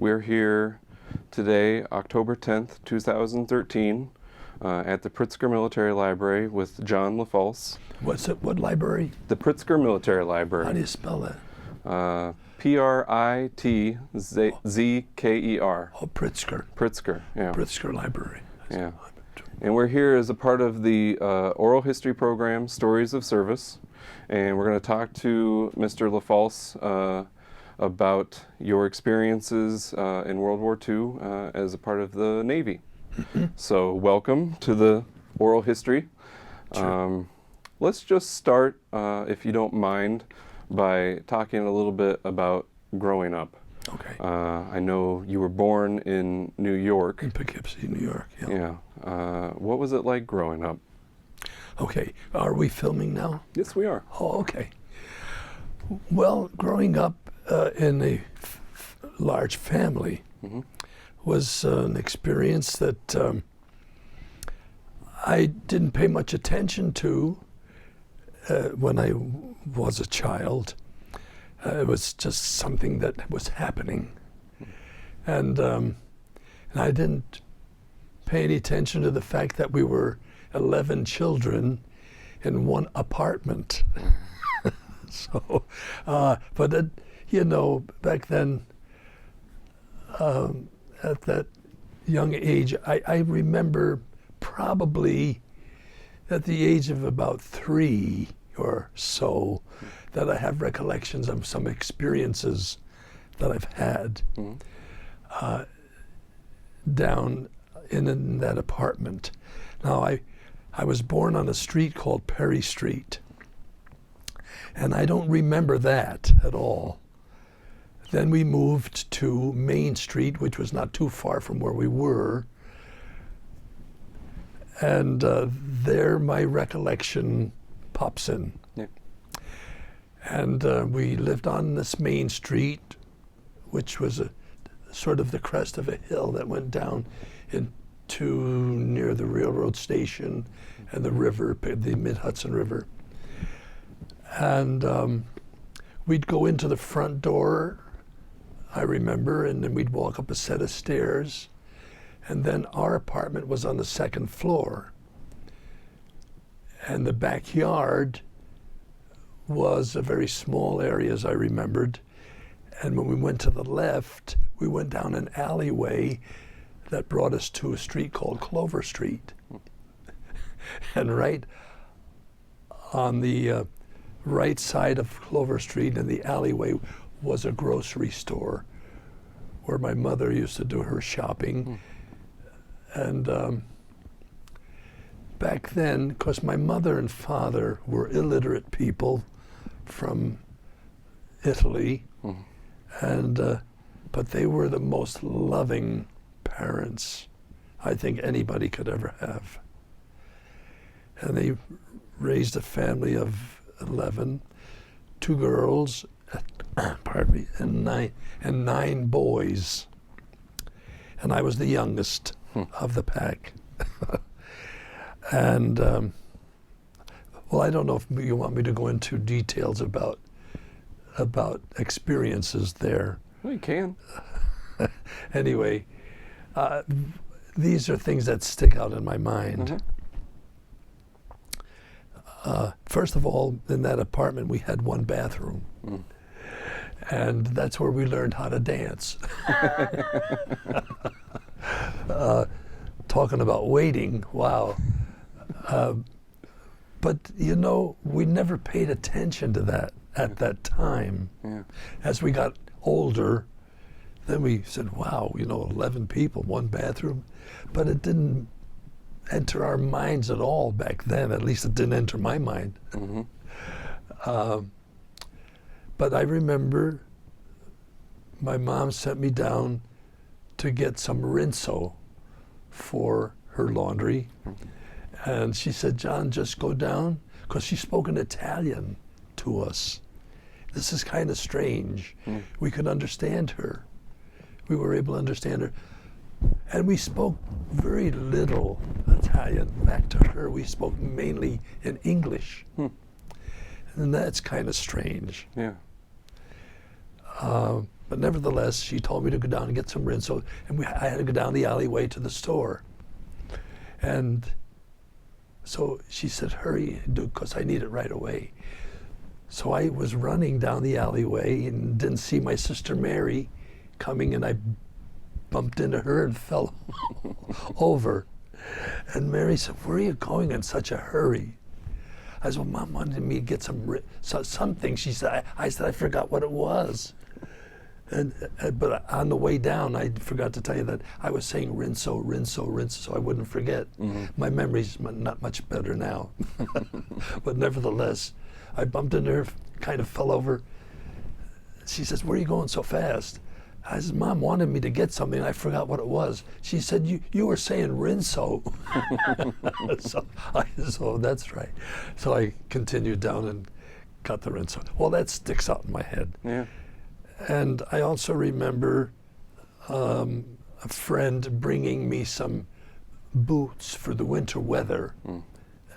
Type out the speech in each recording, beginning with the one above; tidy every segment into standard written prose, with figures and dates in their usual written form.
We're here today, October 10th, 2013, at the Pritzker Military Library with John LaFalce. What's it? What library? The Pritzker Military Library. How do you spell that? Pritzker. Oh, Pritzker. Pritzker, yeah. Pritzker Library. Yeah. And we're here as a part of the oral history program, Stories of Service. And we're going to talk to Mr. LaFalce about your experiences in World War II as a part of the Navy. So welcome to the oral history. Sure. Let's just start, if you don't mind, by talking a little bit about growing up. Okay. I know you were born in New York. In Poughkeepsie, New York. Yeah. What was it like growing up? Okay. Are we filming now? Yes, we are. Oh, okay. Well, growing up in a large family was an experience that I didn't pay much attention to when I was a child. It was just something that was happening. And I didn't pay any attention to the fact that we were 11 children in one apartment. So, but it, you know, back then, at that young age, I remember probably at the age of about 3 or so that I have recollections of some experiences that I've had down in that apartment. Now, I was born on a street called Perry Street, and I don't remember that at all. Then we moved to Main Street, which was not too far from where we were, and there my recollection pops in. Yeah. And we lived on this Main Street, which was a sort of the crest of a hill that went down into near the railroad station and the river, the Mid-Hudson River. And we'd go into the front door, I remember, and then we'd walk up a set of stairs. And then our apartment was on the second floor. And the backyard was a very small area, as I remembered. And when we went to the left, we went down an alleyway that brought us to a street called Clover Street. And right on the right side of Clover Street in the alleyway was a grocery store where my mother used to do her shopping. And back then, because my mother and father were illiterate people from Italy, and but they were the most loving parents I think anybody could ever have. And they raised a family of 11, 2 girls, pardon me, and nine boys. And I was the youngest of the pack. And well, I don't know if you want me to go into details about experiences there. Well, you can. Anyway, these are things that stick out in my mind. First of all, in that apartment, we had one bathroom. And that's where we learned how to dance. Talking about waiting, wow. But, you know, we never paid attention to that at that time. Yeah. As we got older, then we said, wow, you know, 11 people, one bathroom. But it didn't enter our minds at all back then. At least it didn't enter my mind. But I remember my mom sent me down to get some Rinso for her laundry. And she said, John, just go down, because she spoke in Italian to us. This is kind of strange. We could understand her. We were able to understand her. And we spoke very little Italian back to her. We spoke mainly in English. And that's kind of strange. Yeah. But nevertheless, she told me to go down and get some Rinso, and I had to go down the alleyway to the store. And so she said, hurry, because I need it right away. So I was running down the alleyway and didn't see my sister Mary coming, and I bumped into her and fell over. And Mary said, where are you going in such a hurry? I said, well, Mom wanted me to get something. She said, I said, I forgot what it was. But on the way down, I forgot to tell you that I was saying Rinso, Rinso, Rinso, so I wouldn't forget. Mm-hmm. My memory's not much better now. But nevertheless, I bumped into her, kind of fell over. She says, where are you going so fast? I said, Mom wanted me to get something, I forgot what it was. She said, you were saying Rinso. So that's right. So I continued down and got the Rinso. Well, that sticks out in my head. Yeah. And I also remember a friend bringing me some boots for the winter weather.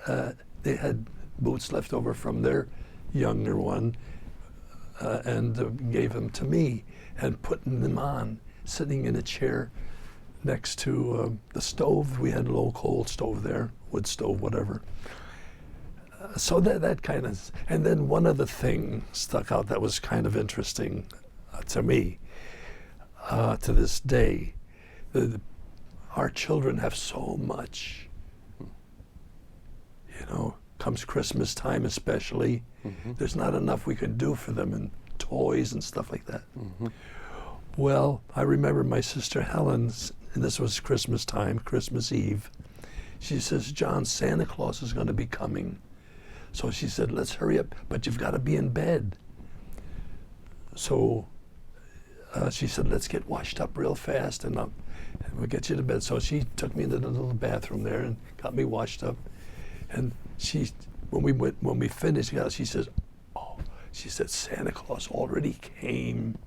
They had boots left over from their younger one and gave them to me, and putting them on, sitting in a chair next to the stove. We had a low coal stove there, wood stove, whatever. So that kind of, and then one other thing stuck out that was kind of interesting to me, to this day. Our children have so much, comes Christmas time especially, there's not enough we could do for them in toys and stuff like that. Well, I remember my sister Helen, and this was Christmas time, Christmas Eve, she says, John, Santa Claus is going to be coming. So she said, let's hurry up, but you've got to be in bed. So she said, let's get washed up real fast and we'll get you to bed. So she took me into the little bathroom there and got me washed up. And when we finished, she says, she said, Santa Claus already came,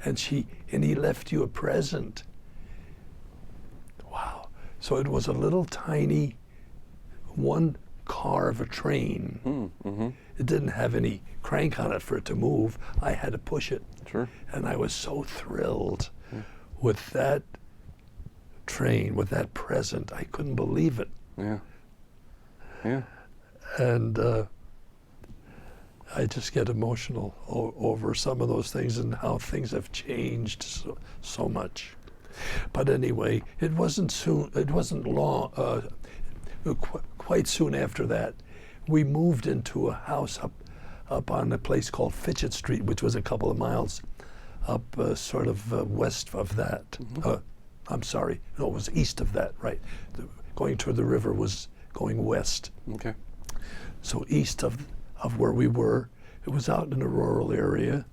and he left you a present. Wow. So it was a little tiny one car of a train. It didn't have any crank on it for it to move. I had to push it. Sure. And I was so thrilled with that train, with that present. I couldn't believe it. Yeah. Yeah. And I just get emotional over some of those things and how things have changed so much. But anyway, it wasn't long, quite soon after that, we moved into a house up on a place called Fitchett Street, which was a couple of miles up sort of west of that. I'm sorry, no, it was east of that, right. Going toward the river was going west. Okay. So east of where we were, it was out in a rural area,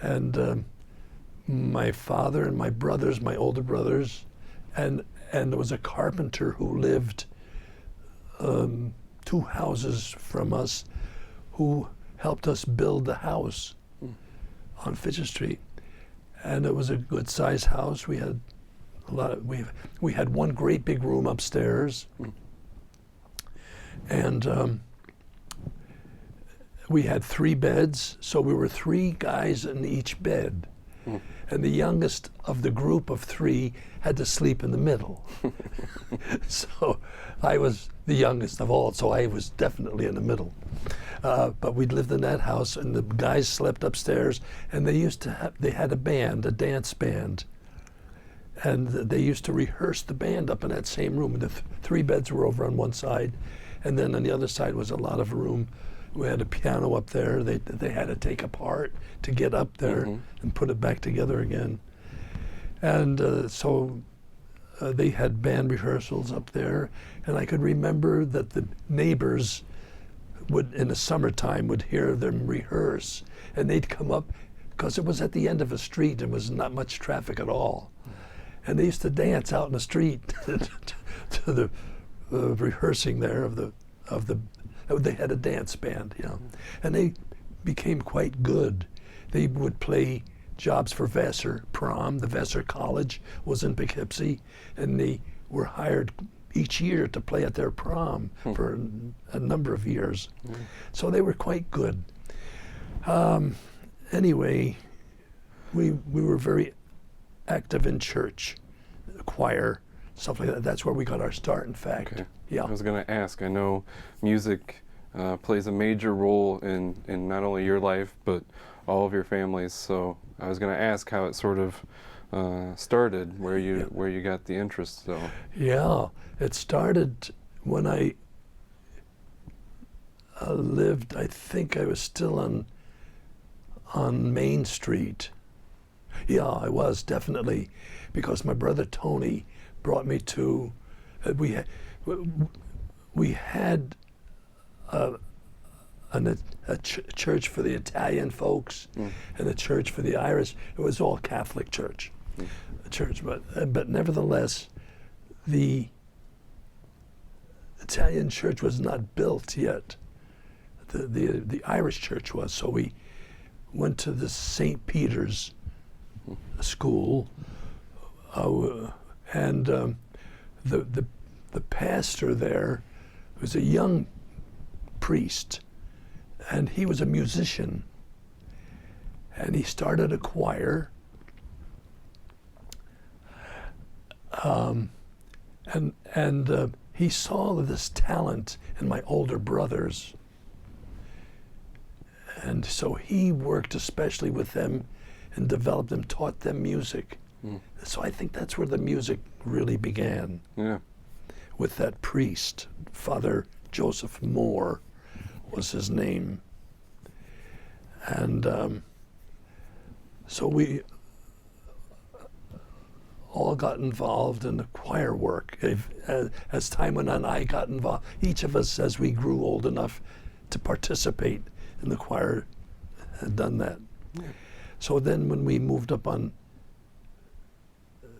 and my father and my brothers, my older brothers, and there was a carpenter who lived 2 houses from us, who helped us build the house on Fitchett Street, and it was a good-sized house. We had we had one great big room upstairs, and we had 3 beds, so we were 3 guys in each bed. And the youngest of the group of 3 had to sleep in the middle. So I was the youngest of all, so I was definitely in the middle. But we'd lived in that house, and the guys slept upstairs, and they had a band, a dance band. And they used to rehearse the band up in that same room. The 3 beds were over on one side, and then on the other side was a lot of room. We had a piano up there. They had to take apart to get up there and put it back together again. And so they had band rehearsals up there, and I could remember that the neighbors would, in the summertime, would hear them rehearse, and they'd come up, because it was at the end of a street and was not much traffic at all. And they used to dance out in the street to the rehearsing there of the. They had a dance band, and they became quite good. They would play jobs for Vassar Prom. The Vassar College was in Poughkeepsie, and they were hired each year to play at their prom for a number of years. So they were quite good. Anyway, we were very active in church, choir, stuff like that. That's where we got our start, in fact. Okay. Yeah. I was going to ask, I know music plays a major role in not only your life, but all of your families. So I was going to ask how it sort of started, where you got the interest. So Yeah, it started when I lived. I think I was still on Main Street. Yeah, I was definitely, because my brother Tony brought me to. We had a church for the Italian folks and a church for the Irish. It was all Catholic church, but nevertheless, the Italian church was not built yet. The Irish church was. So we went to the St. Peter's school, and the pastor there was a young priest, and he was a musician, and he started a choir, and he saw this talent in my older brothers, and so he worked especially with them and developed them, taught them music. So I think that's where the music really began. yeah, With that priest, Father Joseph Moore was his name. And so we all got involved in the choir work. As time went on, I got involved. Each of us, as we grew old enough to participate in the choir, had done that. Yeah. So then when we moved up on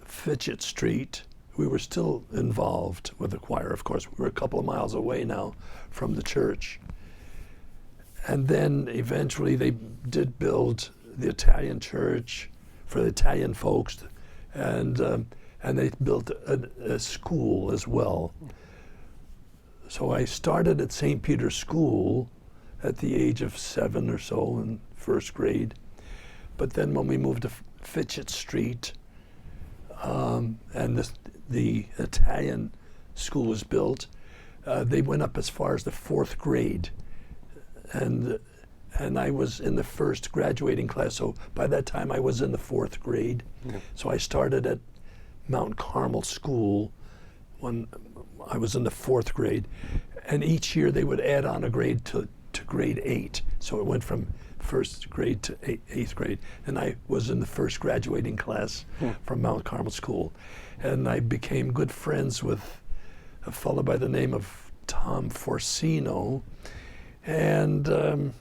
Fitchett Street, we were still involved with the choir. Of course, we were a couple of miles away now from the church. And then eventually they did build the Italian church for the Italian folks, and they built a school as well. So I started at St. Peter's School at the age of 7 or so in first grade. But then when we moved to Fitchett Street, and the Italian school was built, they went up as far as the 4th grade. And I was in the first graduating class, so by that time I was in the 4th grade. Yeah. So I started at Mount Carmel School when I was in the 4th grade. And each year they would add on a grade to grade 8. So it went from 1st grade to 8th grade. And I was in the first graduating class from Mount Carmel School. And I became good friends with a fellow by the name of Tom Forsino. And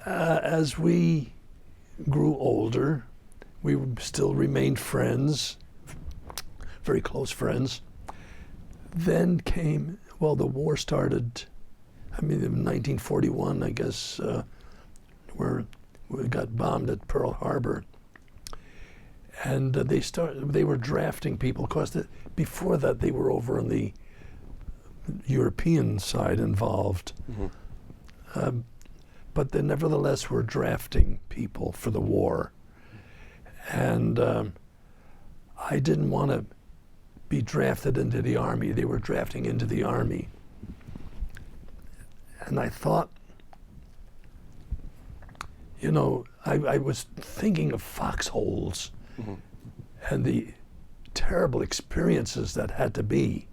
as we grew older, we still remained friends, very close friends. Then came, well, the war started, in 1941, I guess, where we got bombed at Pearl Harbor. And they were drafting people. Of course, before that, they were over on the European side involved. Mm-hmm. But they nevertheless were drafting people for the war. And I didn't want to be drafted into the Army. They were drafting into the Army. And I thought, I was thinking of foxholes and the terrible experiences that had to be.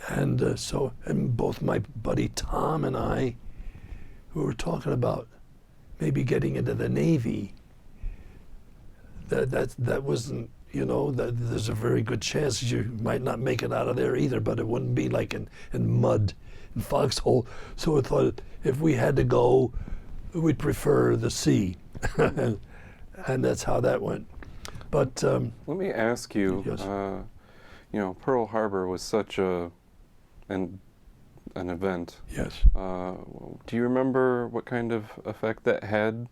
And so both my buddy Tom and I, we were talking about maybe getting into the Navy. That wasn't, that there's a very good chance you might not make it out of there either, but it wouldn't be like in mud and foxhole. So I thought if we had to go, we'd prefer the sea. and that's how that went. But let me ask you, yes. Pearl Harbor was such an event. Yes. Do you remember what kind of effect that had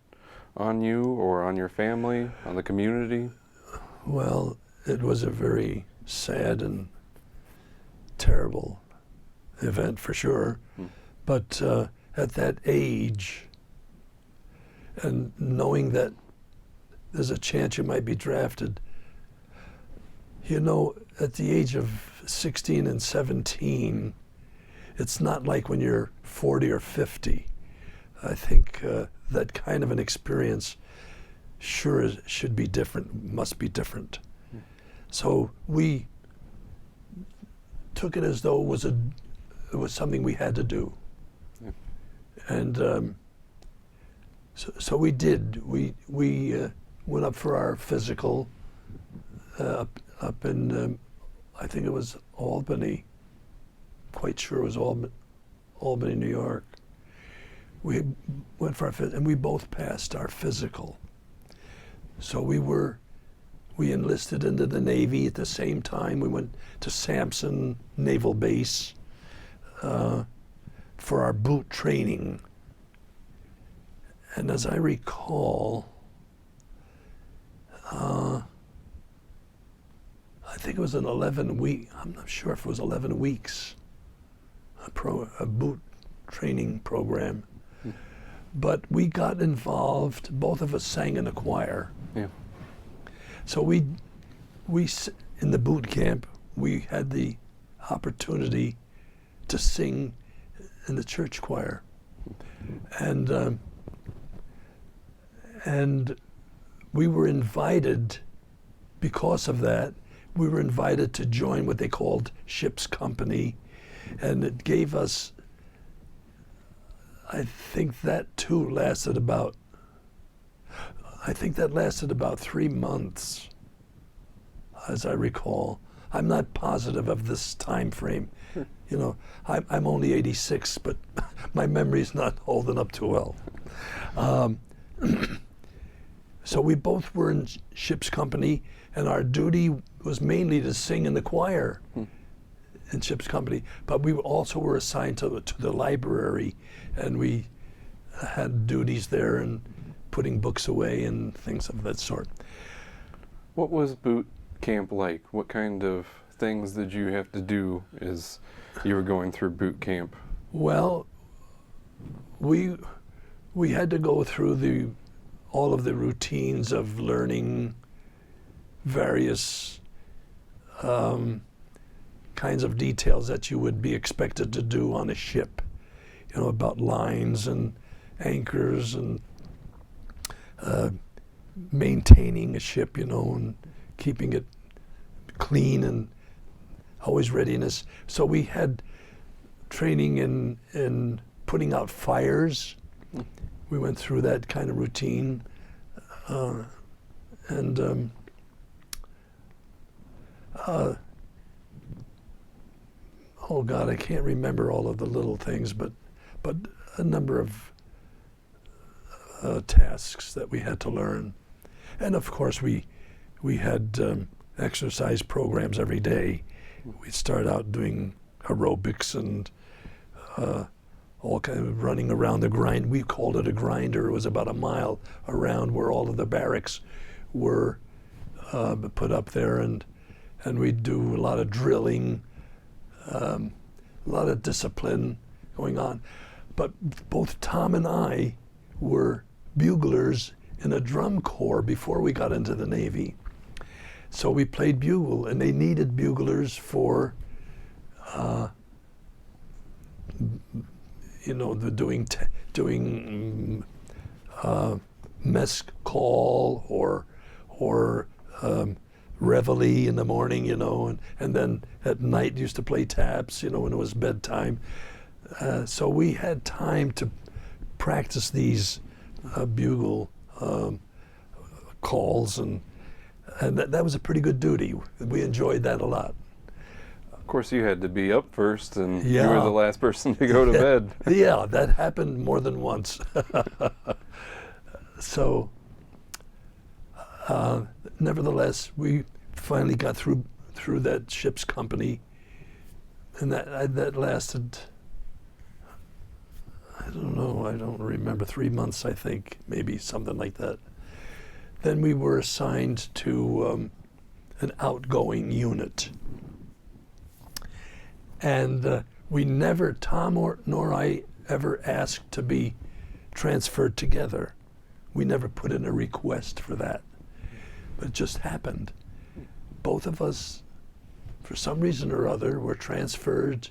on you or on your family, on the community? Well, it was a very sad and terrible event for sure. But at that age, and knowing that there's a chance you might be drafted. You know, at the age of 16 and 17, it's not like when you're 40 or 50. I think that kind of an experience should be different, must be different. So we took it as though it was something we had to do. Yeah. And so we did. We went up for our physical up in, I think it was Albany, quite sure it was Albany, New York. We went for our and we both passed our physical. So we enlisted into the Navy at the same time. We went to Sampson Naval Base for our boot training. And as I recall, I think it was an 11-week, I'm not sure if it was 11 weeks, a boot training program. But we got involved, both of us sang in a choir. Yeah. So we in the boot camp, we had the opportunity to sing in the church choir. And we were invited, because of that, we were invited to join what they called ship's company. And it gave us, I think that too lasted about 3 months, as I recall. I'm not positive of this time frame. You know, I'm only 86, but my memory's not holding up too well. So we both were in ship's company, and our duty was mainly to sing in the choir in ship's company. But we also were assigned to the library, and we had duties there and putting books away and things of that sort. What was boot camp like? What kind of things did you have to do as you were going through boot camp? Well, we had to go through all of the routines of learning various kinds of details that you would be expected to do on a ship. You know, about lines and anchors and maintaining a ship, you know, and keeping it clean and always readiness. So we had training in putting out fires. We went through that kind of routine. Oh God, I can't remember all of the little things, but a number of tasks that we had to learn. And of course we had exercise programs every day. We'd start out doing aerobics and all kind of running around the grind. We called it a grinder. It was about a mile around where all of the barracks were put up there, and we'd do a lot of drilling, a lot of discipline going on. But both Tom and I were buglers in a drum corps before we got into the Navy. So we played bugle, and they needed buglers for, you know, doing mess call or reveille in the morning, you know, and then at night used to play taps, you know, when it was bedtime. So we had time to practice these bugle calls, and that was a pretty good duty. We enjoyed that a lot. Of course, you had to be up first, and Yeah. you were the last person to go to bed. Yeah, that happened more than once. So, nevertheless, we finally got through that ship's company, and that lasted, I don't know, I don't remember, 3 months, I think, maybe something like that. Then we were assigned to an outgoing unit. And we never, Tom nor I, ever asked to be transferred together. We never put in a request for that. But it just happened. Both of us, for some reason or other, were transferred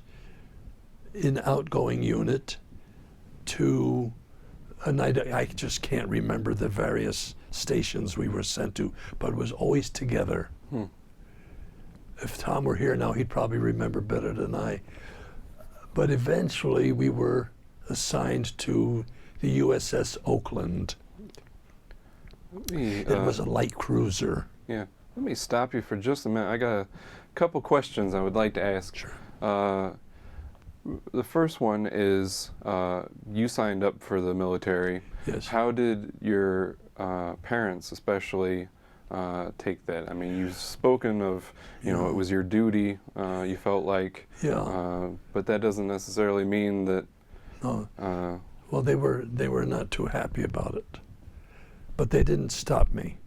in outgoing unit to and I just can't remember the various stations we were sent to, but it was always together. If Tom were here now, he'd probably remember better than I. But eventually we were assigned to the USS Oakland. It was a light cruiser. Yeah. Let me stop you for just a minute. I got a couple questions I would like to ask. Sure. The first one is, you signed up for the military. Yes. How did your parents especially take that? I mean, you've spoken of, you know, it was your duty, you felt like, but that doesn't necessarily mean that... No. Well, they were not too happy about it, but they didn't stop me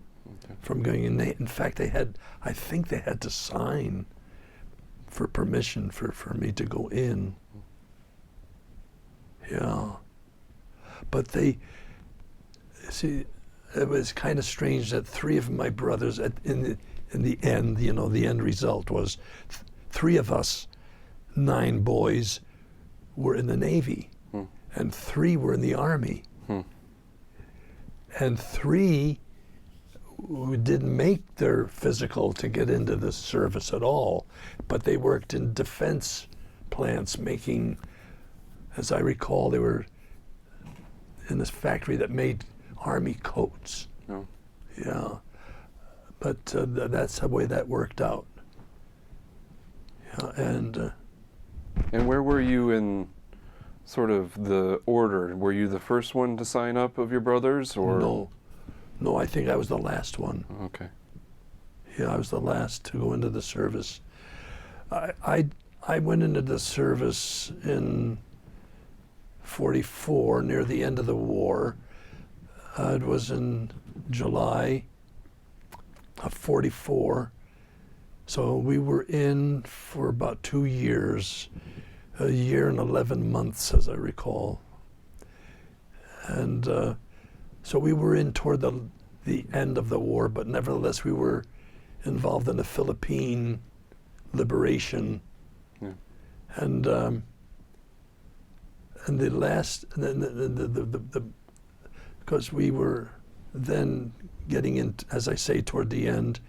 from going in. In fact, I think they had to sign for permission for me to go in. Yeah. But see, it was kind of strange that three of my brothers, in the end, you know, the end result was three of us, 9 boys, were in the Navy, and 3 were in the Army. And 3 who didn't make their physical to get into the service at all, but they worked in defense plants making, as I recall, they were in this factory that made Army coats. Yeah. But that's the way that worked out. Yeah, And where were you in sort of the order? Were you the first one to sign up of your brothers, or? No, I think I was the last one. Okay. Yeah, I was the last to go into the service. I went into the service in '44, near the end of the war. It was in July of '44. So we were in for about 2 years, a year and 11 months, as I recall. And so we were in toward the end of the war, but nevertheless we were involved in the Philippine liberation. And the last, because we were then getting in, as I say, toward the end,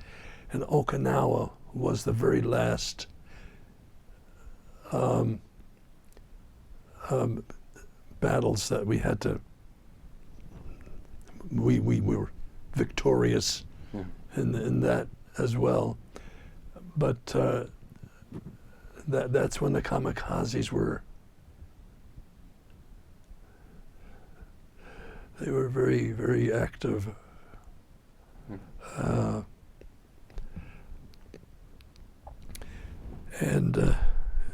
and Okinawa was the very last battles that we had to. We were victorious in that as well, but that's when the kamikazes were. They were very, very active. And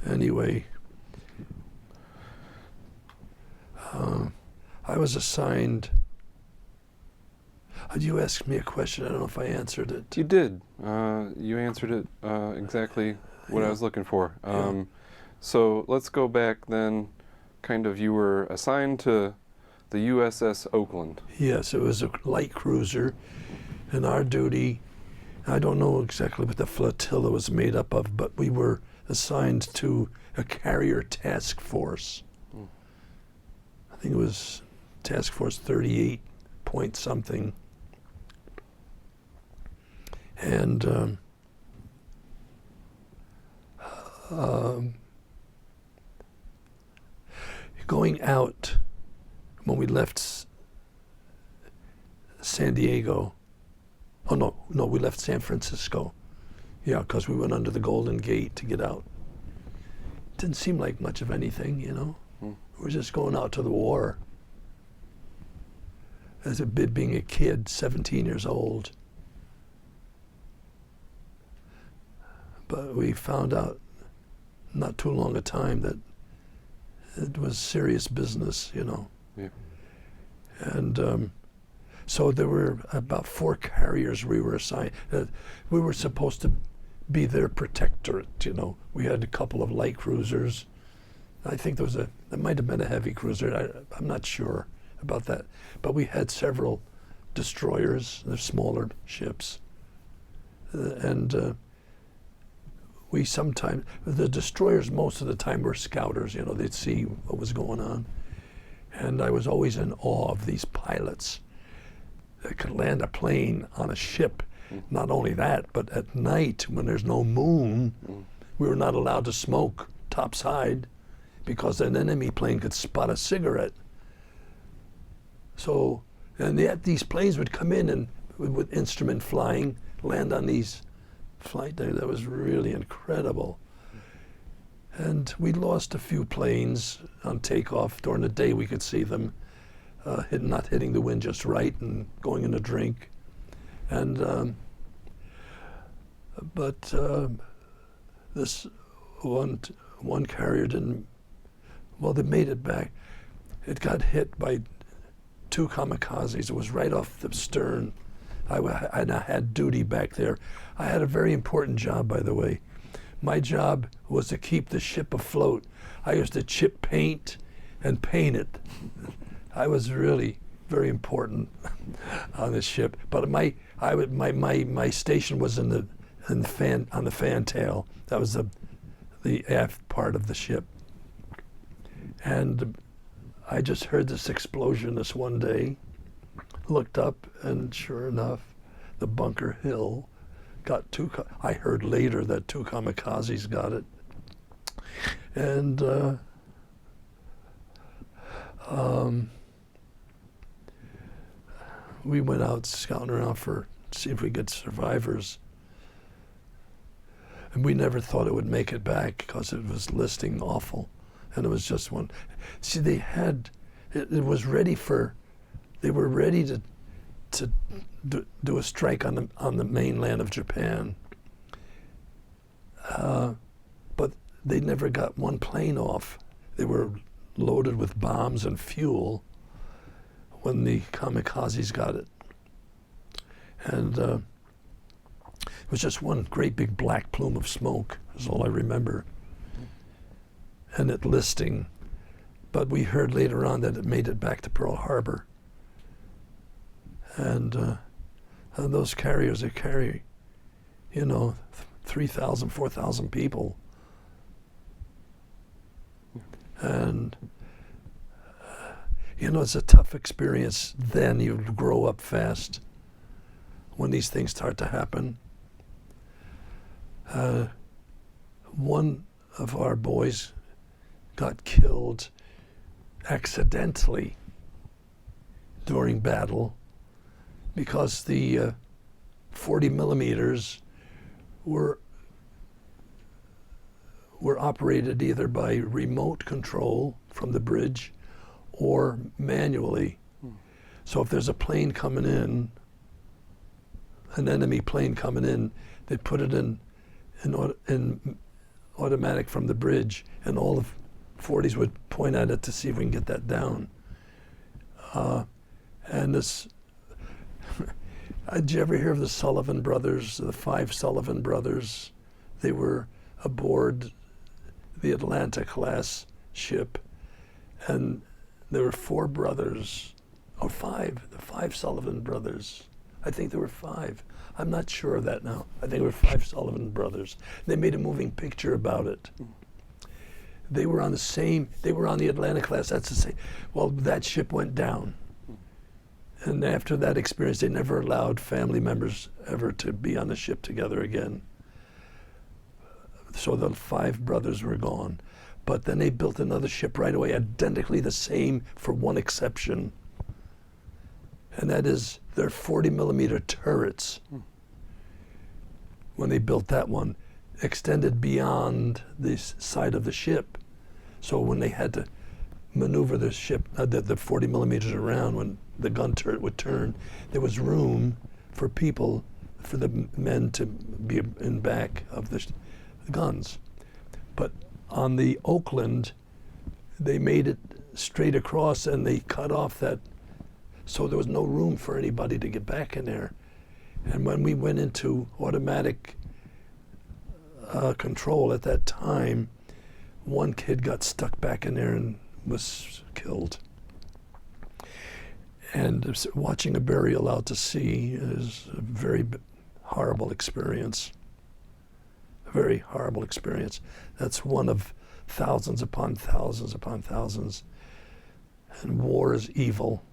anyway, I was assigned. You asked me a question. I don't know if I answered it. You did. You answered it exactly what I was looking for. So let's go back then. Kind of, you were assigned to the USS Oakland. Yes, it was a light cruiser, and our duty, I don't know exactly what the flotilla was made up of, but we were assigned to a carrier task force. I think it was Task Force 38 point something. And going out, when we left San Diego, we left San Francisco. Yeah, because we went under the Golden Gate to get out. Didn't seem like much of anything, you know. We were just going out to the war. As a bit being a kid, 17 years old. But we found out not too long a time that it was serious business, you know. And so there were about 4 carriers we were assigned. We were supposed to be their protectorate, you know. We had a couple of light cruisers. I think there might have been a heavy cruiser. I'm not sure about that. But we had several destroyers, they're smaller ships. And we sometimes, the destroyers most of the time were scouters, you know, they'd see what was going on. And I was always in awe of these pilots that could land a plane on a ship. Not only that, but at night when there's no moon, we were not allowed to smoke topside because an enemy plane could spot a cigarette. So, and yet these planes would come in and with instrument flying, land on these flight there. That was really incredible. And we lost a few planes on takeoff. During the day we could see them not hitting the wind just right and going in a drink. And but this one carrier didn't, well, they made it back. It got hit by 2 kamikazes. It was right off the stern. I had duty back there. I had a very important job, by the way. My job was to keep the ship afloat. I used to chip paint and paint it. I was really very important on this ship. But my station was on the fantail. That was the aft part of the ship. And I just heard this explosion this one day, looked up, and sure enough, the Bunker Hill got I heard later that 2 kamikazes got it. And we went out scouting around to see if we get survivors. And we never thought it would make it back because it was listing awful. And it was just one. See, they had, it was ready for, they were ready to do a strike on the mainland of Japan. But they never got one plane off. They were loaded with bombs and fuel when the kamikazes got it. And it was just one great big black plume of smoke, is all I remember. And it listing. But we heard later on that it made it back to Pearl Harbor. And those carriers, they carry, 3,000, 4,000 people. And, it's a tough experience then. You grow up fast when these things start to happen. One of our boys got killed accidentally during battle because the 40 millimeters were operated either by remote control from the bridge or manually. So if there's a plane coming in, an enemy plane coming in, they put it in automatic from the bridge, and all the 40s would point at it to see if we can get that down. And this, did you ever hear of the Sullivan brothers, the 5 Sullivan brothers? They were aboard the Atlanta-class ship, and there were 4 brothers, or 5, the 5 Sullivan brothers. I think there were 5. I'm not sure of that now. I think there were 5 Sullivan brothers. They made a moving picture about it. They were on the Atlanta class, that's the same. Well, that ship went down. And after that experience, they never allowed family members ever to be on the ship together again. So the 5 brothers were gone. But then they built another ship right away, identically the same, for one exception. And that is their 40 millimeter turrets. When they built that one, extended beyond the side of the ship. So when they had to maneuver the ship, the 40 millimeters around, when the gun turret would turn, there was room for people, for the men to be in back of the guns. But on the Oakland, they made it straight across and they cut off that, so there was no room for anybody to get back in there. And when we went into automatic control at that time, one kid got stuck back in there and was killed. And watching a burial out to sea is a very horrible experience. A very horrible experience. That's one of thousands upon thousands upon thousands. And war is evil.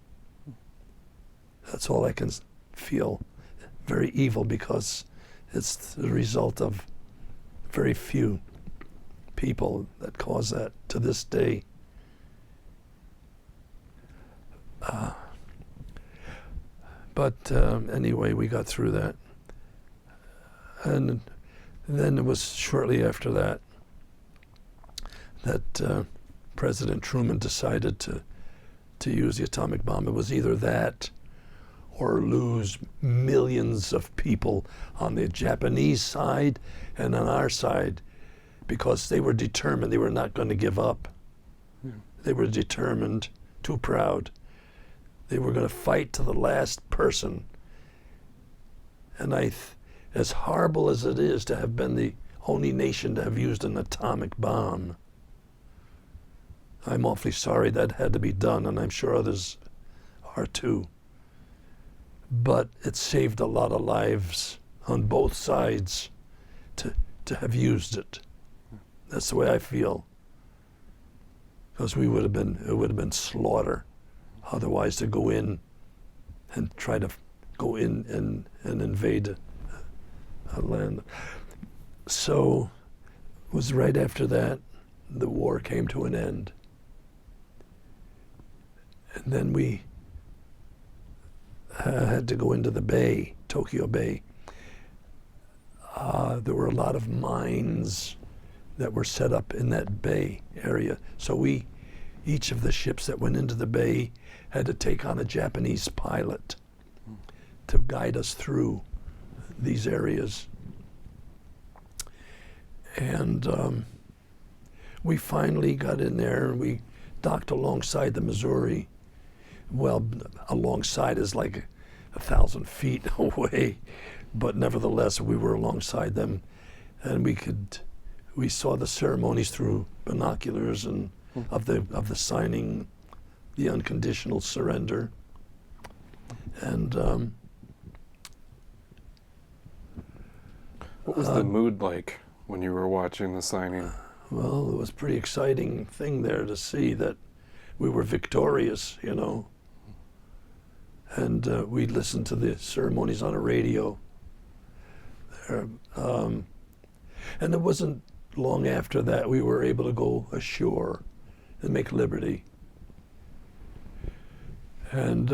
That's all I can feel. Very evil, because it's the result of very few people that cause that to this day. But anyway, we got through that. And then it was shortly after that that President Truman decided to use the atomic bomb. It was either that or lose millions of people on the Japanese side and on our side, because they were determined. They were not going to give up. Yeah. They were determined, too proud. They were going to fight to the last person. And as horrible as it is to have been the only nation to have used an atomic bomb, I'm awfully sorry that had to be done, and I'm sure others are too. But it saved a lot of lives on both sides to have used it. That's the way I feel. Because it would have been slaughter otherwise to go in and try to go in and invade a land. So it was right after that the war came to an end. And then we had to go into the bay, Tokyo Bay. There were a lot of mines that were set up in that bay area. So each of the ships that went into the bay had to take on a Japanese pilot to guide us through these areas. And we finally got in there, and we docked alongside the Missouri. Well, alongside is like 1,000 feet away, but nevertheless, we were alongside them, and we saw the ceremonies through binoculars and of the signing, the unconditional surrender, and what was the mood like when you were watching the signing? Well, it was a pretty exciting thing there to see that we were victorious, you know. And we listened to the ceremonies on a radio there. And it wasn't long after that we were able to go ashore and make liberty. And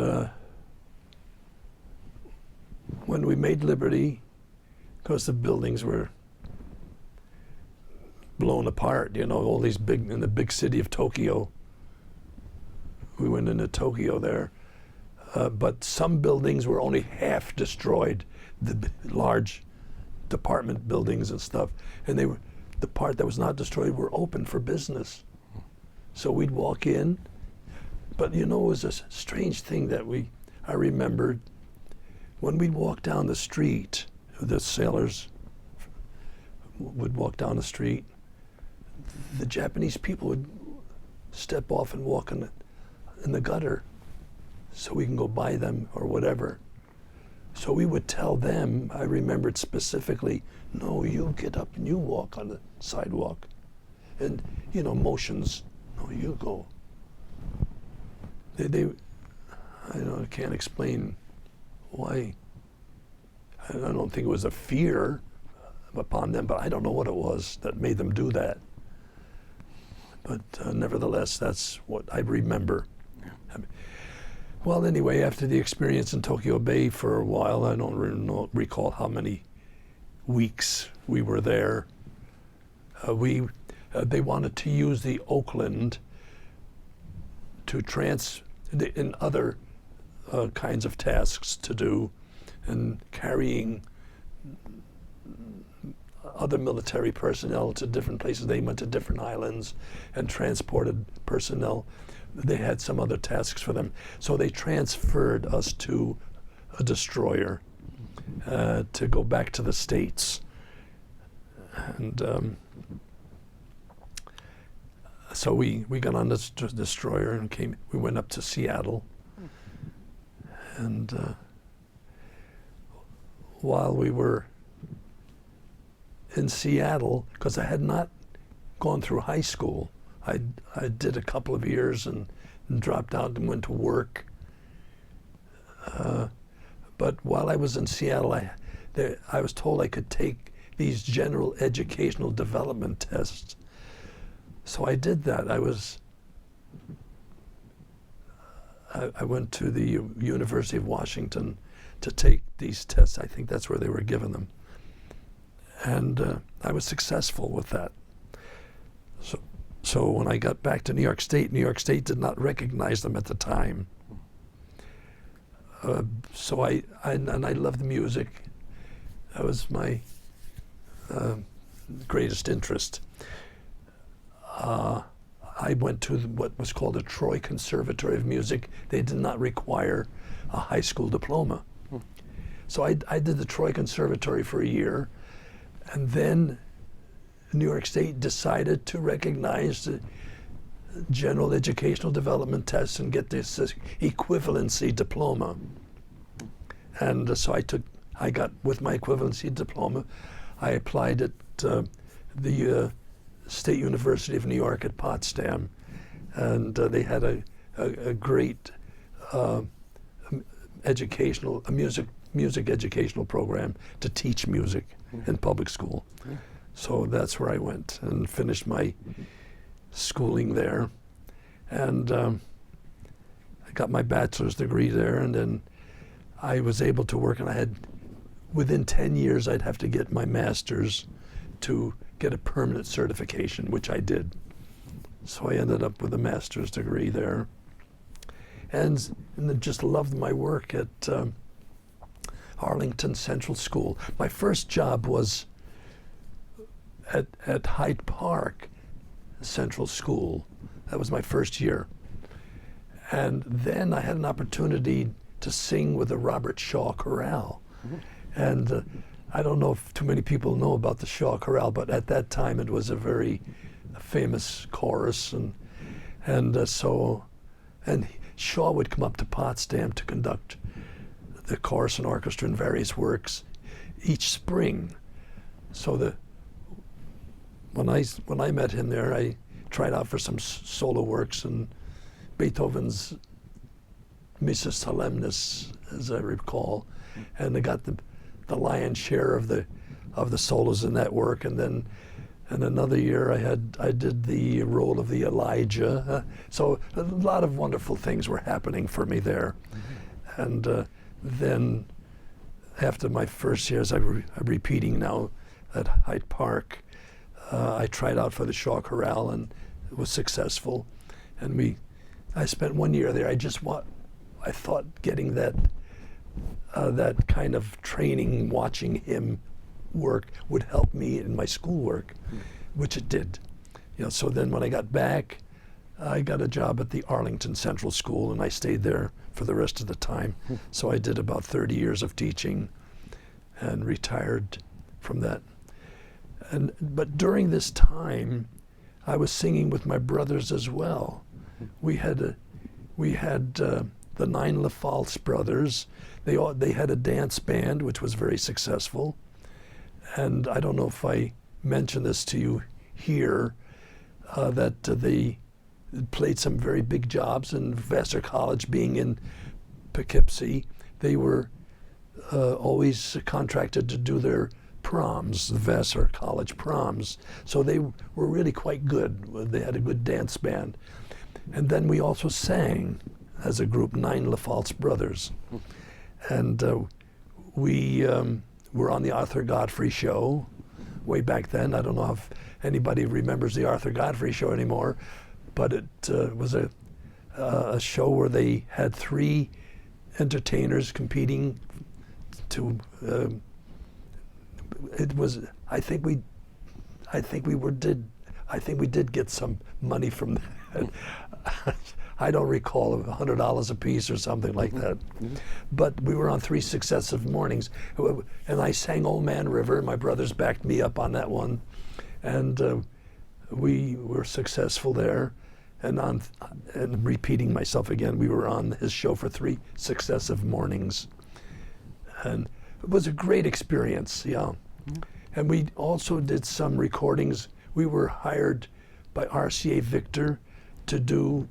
when we made liberty, because the buildings were blown apart, you know, all these in the big city of Tokyo. We went into Tokyo there. But some buildings were only half destroyed, the large department buildings and stuff. And the part that was not destroyed were open for business. So we'd walk in. But you know, it was a strange thing that I remembered. When we'd walk down the street, the sailors would walk down the street, the Japanese people would step off and walk in the gutter, so we can go by them or whatever. So we would tell them, I remembered specifically, no, you get up and you walk on the sidewalk. And, you know, motions, no, you go. I can't explain why. I don't think it was a fear upon them, but I don't know what it was that made them do that. But nevertheless, that's what I remember. Yeah. Well, anyway, after the experience in Tokyo Bay for a while, I don't recall how many weeks we were there. They wanted to use the Oakland to in other kinds of tasks to do, and carrying other military personnel to different places. They went to different islands and transported personnel. They had some other tasks for them. So they transferred us to a destroyer to go back to the States. And so we got on this destroyer and we went up to Seattle. And while we were in Seattle, because I had not gone through high school, I did a couple of years and dropped out and went to work. But while I was in Seattle, I was told I could take these general educational development tests. So I did that. I went to the University of Washington to take these tests. I think that's where they were given them. And I was successful with that. So when I got back to New York State did not recognize them at the time. So I loved music. That was my greatest interest. I went to what was called the Troy Conservatory of Music. They did not require a high school diploma. So I did the Troy Conservatory for a year, and then New York State decided to recognize the general educational development tests and get this equivalency diploma. And so I got, with my equivalency diploma, I applied at the State University of New York at Potsdam, and they had a great music educational program to teach music in public school. So that's where I went and finished my schooling there, and I got my bachelor's degree there, and then I was able to work, and within 10 years I'd have to get my master's to get a permanent certification, which I did. So I ended up with a master's degree there, and just loved my work at Arlington Central School. My first job was at Hyde Park Central School. That was my first year. And then I had an opportunity to sing with the Robert Shaw Chorale. And I don't know if too many people know about the Shaw Chorale, but at that time it was a very famous chorus, and Shaw would come up to Potsdam to conduct the chorus and orchestra in various works each spring. So when I met him there, I tried out for some solo works, and Beethoven's Missa Solemnis, as I recall, and I got the lion's share of the solos in that work. And then in another year I did the role of the Elijah. So a lot of wonderful things were happening for me there. And then after my first years, I'm repeating now at Hyde Park, I tried out for the Shaw Chorale and was successful. And I spent 1 year there. I thought getting that kind of training, watching him work, would help me in my schoolwork, which it did. So then when I got back, I got a job at the Arlington Central School, and I stayed there for the rest of the time. So I did about 30 years of teaching and retired from that. But during this time, I was singing with my brothers as well. We had the 9 LaFalce brothers. They had a dance band, which was very successful. And I don't know if I mentioned this to you here, that they played some very big jobs in Vassar College. Being in Poughkeepsie, they were always contracted to do their proms, the Vassar College proms. So they were really quite good. They had a good dance band. And then we also sang as a group, 9 LaFalce brothers. And we were on the Arthur Godfrey Show way back then. I don't know if anybody remembers the Arthur Godfrey Show anymore, but it was a show where they had 3 entertainers competing to. It was. I think we did get some money from that. I don't recall, $100 a piece or something like that. But we were on 3 successive mornings, and I sang Old Man River. My brothers backed me up on that one, and we were successful there. and repeating myself again, we were on his show for 3 successive mornings. And it was a great experience, yeah. And we also did some recordings. We were hired by RCA Victor to do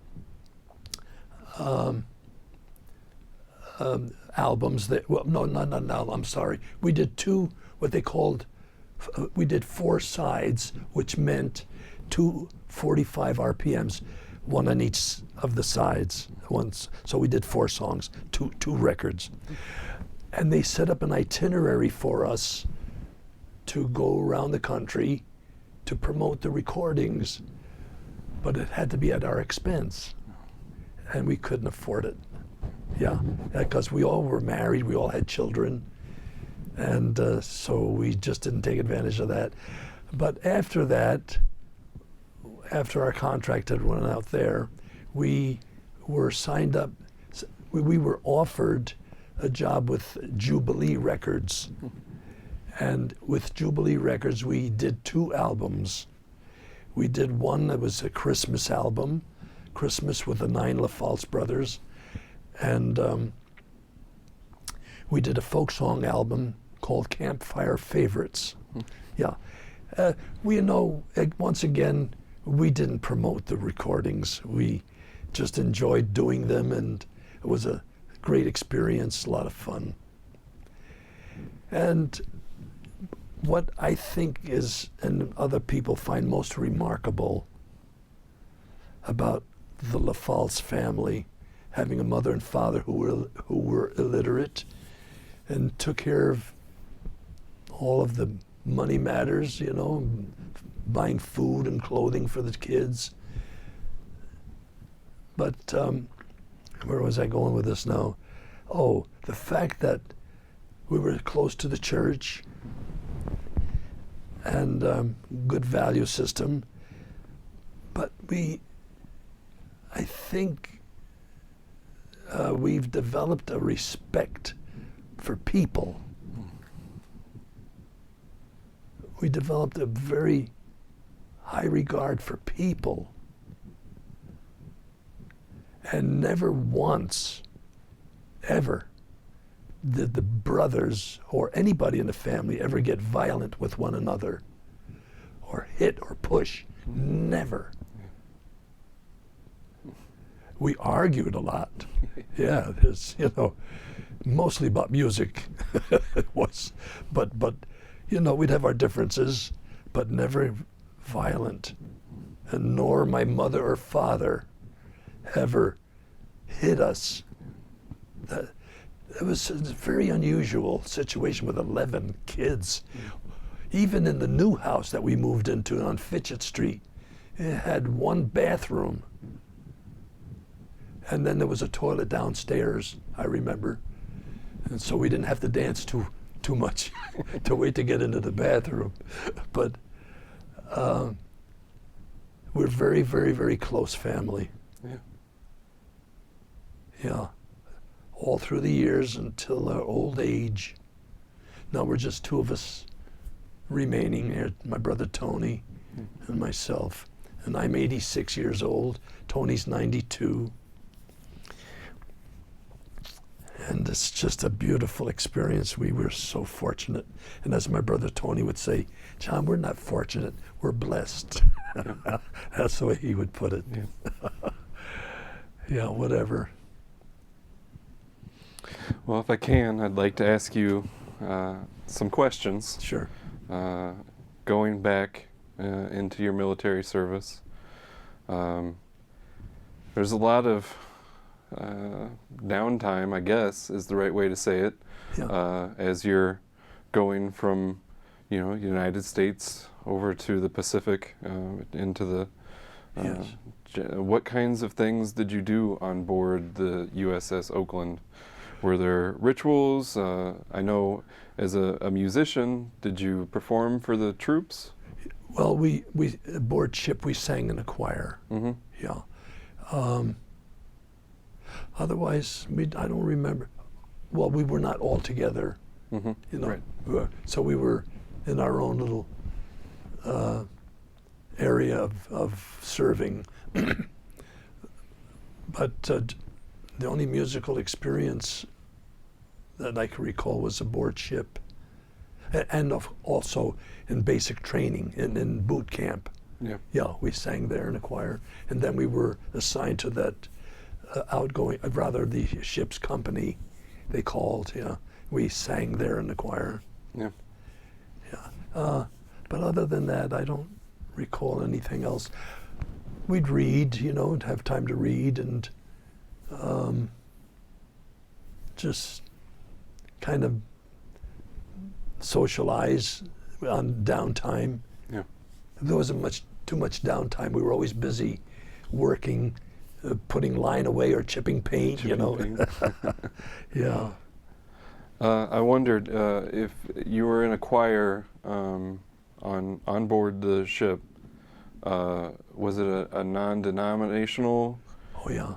albums that, well, no, not an album, I'm sorry. We did 2, what they called, we did 4 sides, which meant 2 45 RPMs, one on each of the sides. So we did 4 songs, two records. And they set up an itinerary for us to go around the country to promote the recordings, but it had to be at our expense, and we couldn't afford it. Yeah, because we all were married, we all had children, and so we just didn't take advantage of that. But after that, after our contract had run out there, we were signed up, we were offered a job with Jubilee Records. And with Jubilee Records, we did 2 albums. We did one that was a Christmas album, Christmas with the 9 LaFalce brothers. And we did a folk song album called Campfire Favorites. Yeah. We know, once again, we didn't promote the recordings. We just enjoyed doing them, and it was a great experience, a lot of fun. And what I think is, and other people find most remarkable about the LaFalce family, having a mother and father who were illiterate and took care of all of the money matters, you know, buying food and clothing for the kids. But where was I going with this now? Oh, the fact that we were close to the church and good value system, but I think we've developed a respect for people. We developed a very high regard for people, and never once, ever, did the brothers or anybody in the family ever get violent with one another or hit or push. Never. We argued a lot. Yeah, there's, you know, mostly about music. It was, but you know, we'd have our differences, but never violent. And nor my mother or father ever hit us. It was a very unusual situation with 11 kids. Even in the new house that we moved into on Fitchett Street, it had 1 bathroom. And then there was a toilet downstairs, I remember. And so we didn't have to dance too much to wait to get into the bathroom. But we're very, very, very close family. Yeah. Yeah. All through the years until our old age. Now we're just 2 of us remaining here, my brother Tony and myself. And I'm 86 years old. Tony's 92. And it's just a beautiful experience. We were so fortunate. And as my brother Tony would say, John, we're not fortunate, we're blessed. That's the way he would put it. Yeah, yeah, whatever. Well, if I can, I'd like to ask you some questions. Sure. Going back into your military service, there's a lot of downtime, I guess, is the right way to say it, Yeah. as you're going from, you know, United States over to the Pacific, into the. Yes. What kinds of things did you do on board the USS Oakland? Were there rituals? I know as a musician, did you perform for the troops? Well, we aboard ship we sang in a choir. Mm-hmm. Yeah. Otherwise, I don't remember. Well, we were not all together. Mm-hmm. You know, Right. So we were in our own little area of serving. But the only musical experience that I can recall was aboard ship, and also in basic training, in boot camp. Yeah. Yeah, we sang there in a choir, and then we were assigned to that outgoing, rather the ship's company, they called. Yeah, we sang there in the choir. Yeah. Yeah, but other than that, I don't recall anything else. We'd read, and have time to read, and just kind of socialize on downtime. Yeah. There wasn't too much downtime. We were always busy working, putting line away or chipping paint, Paint. Yeah. I wondered if you were in a choir on board the ship. Was it a non-denominational? Oh, yeah.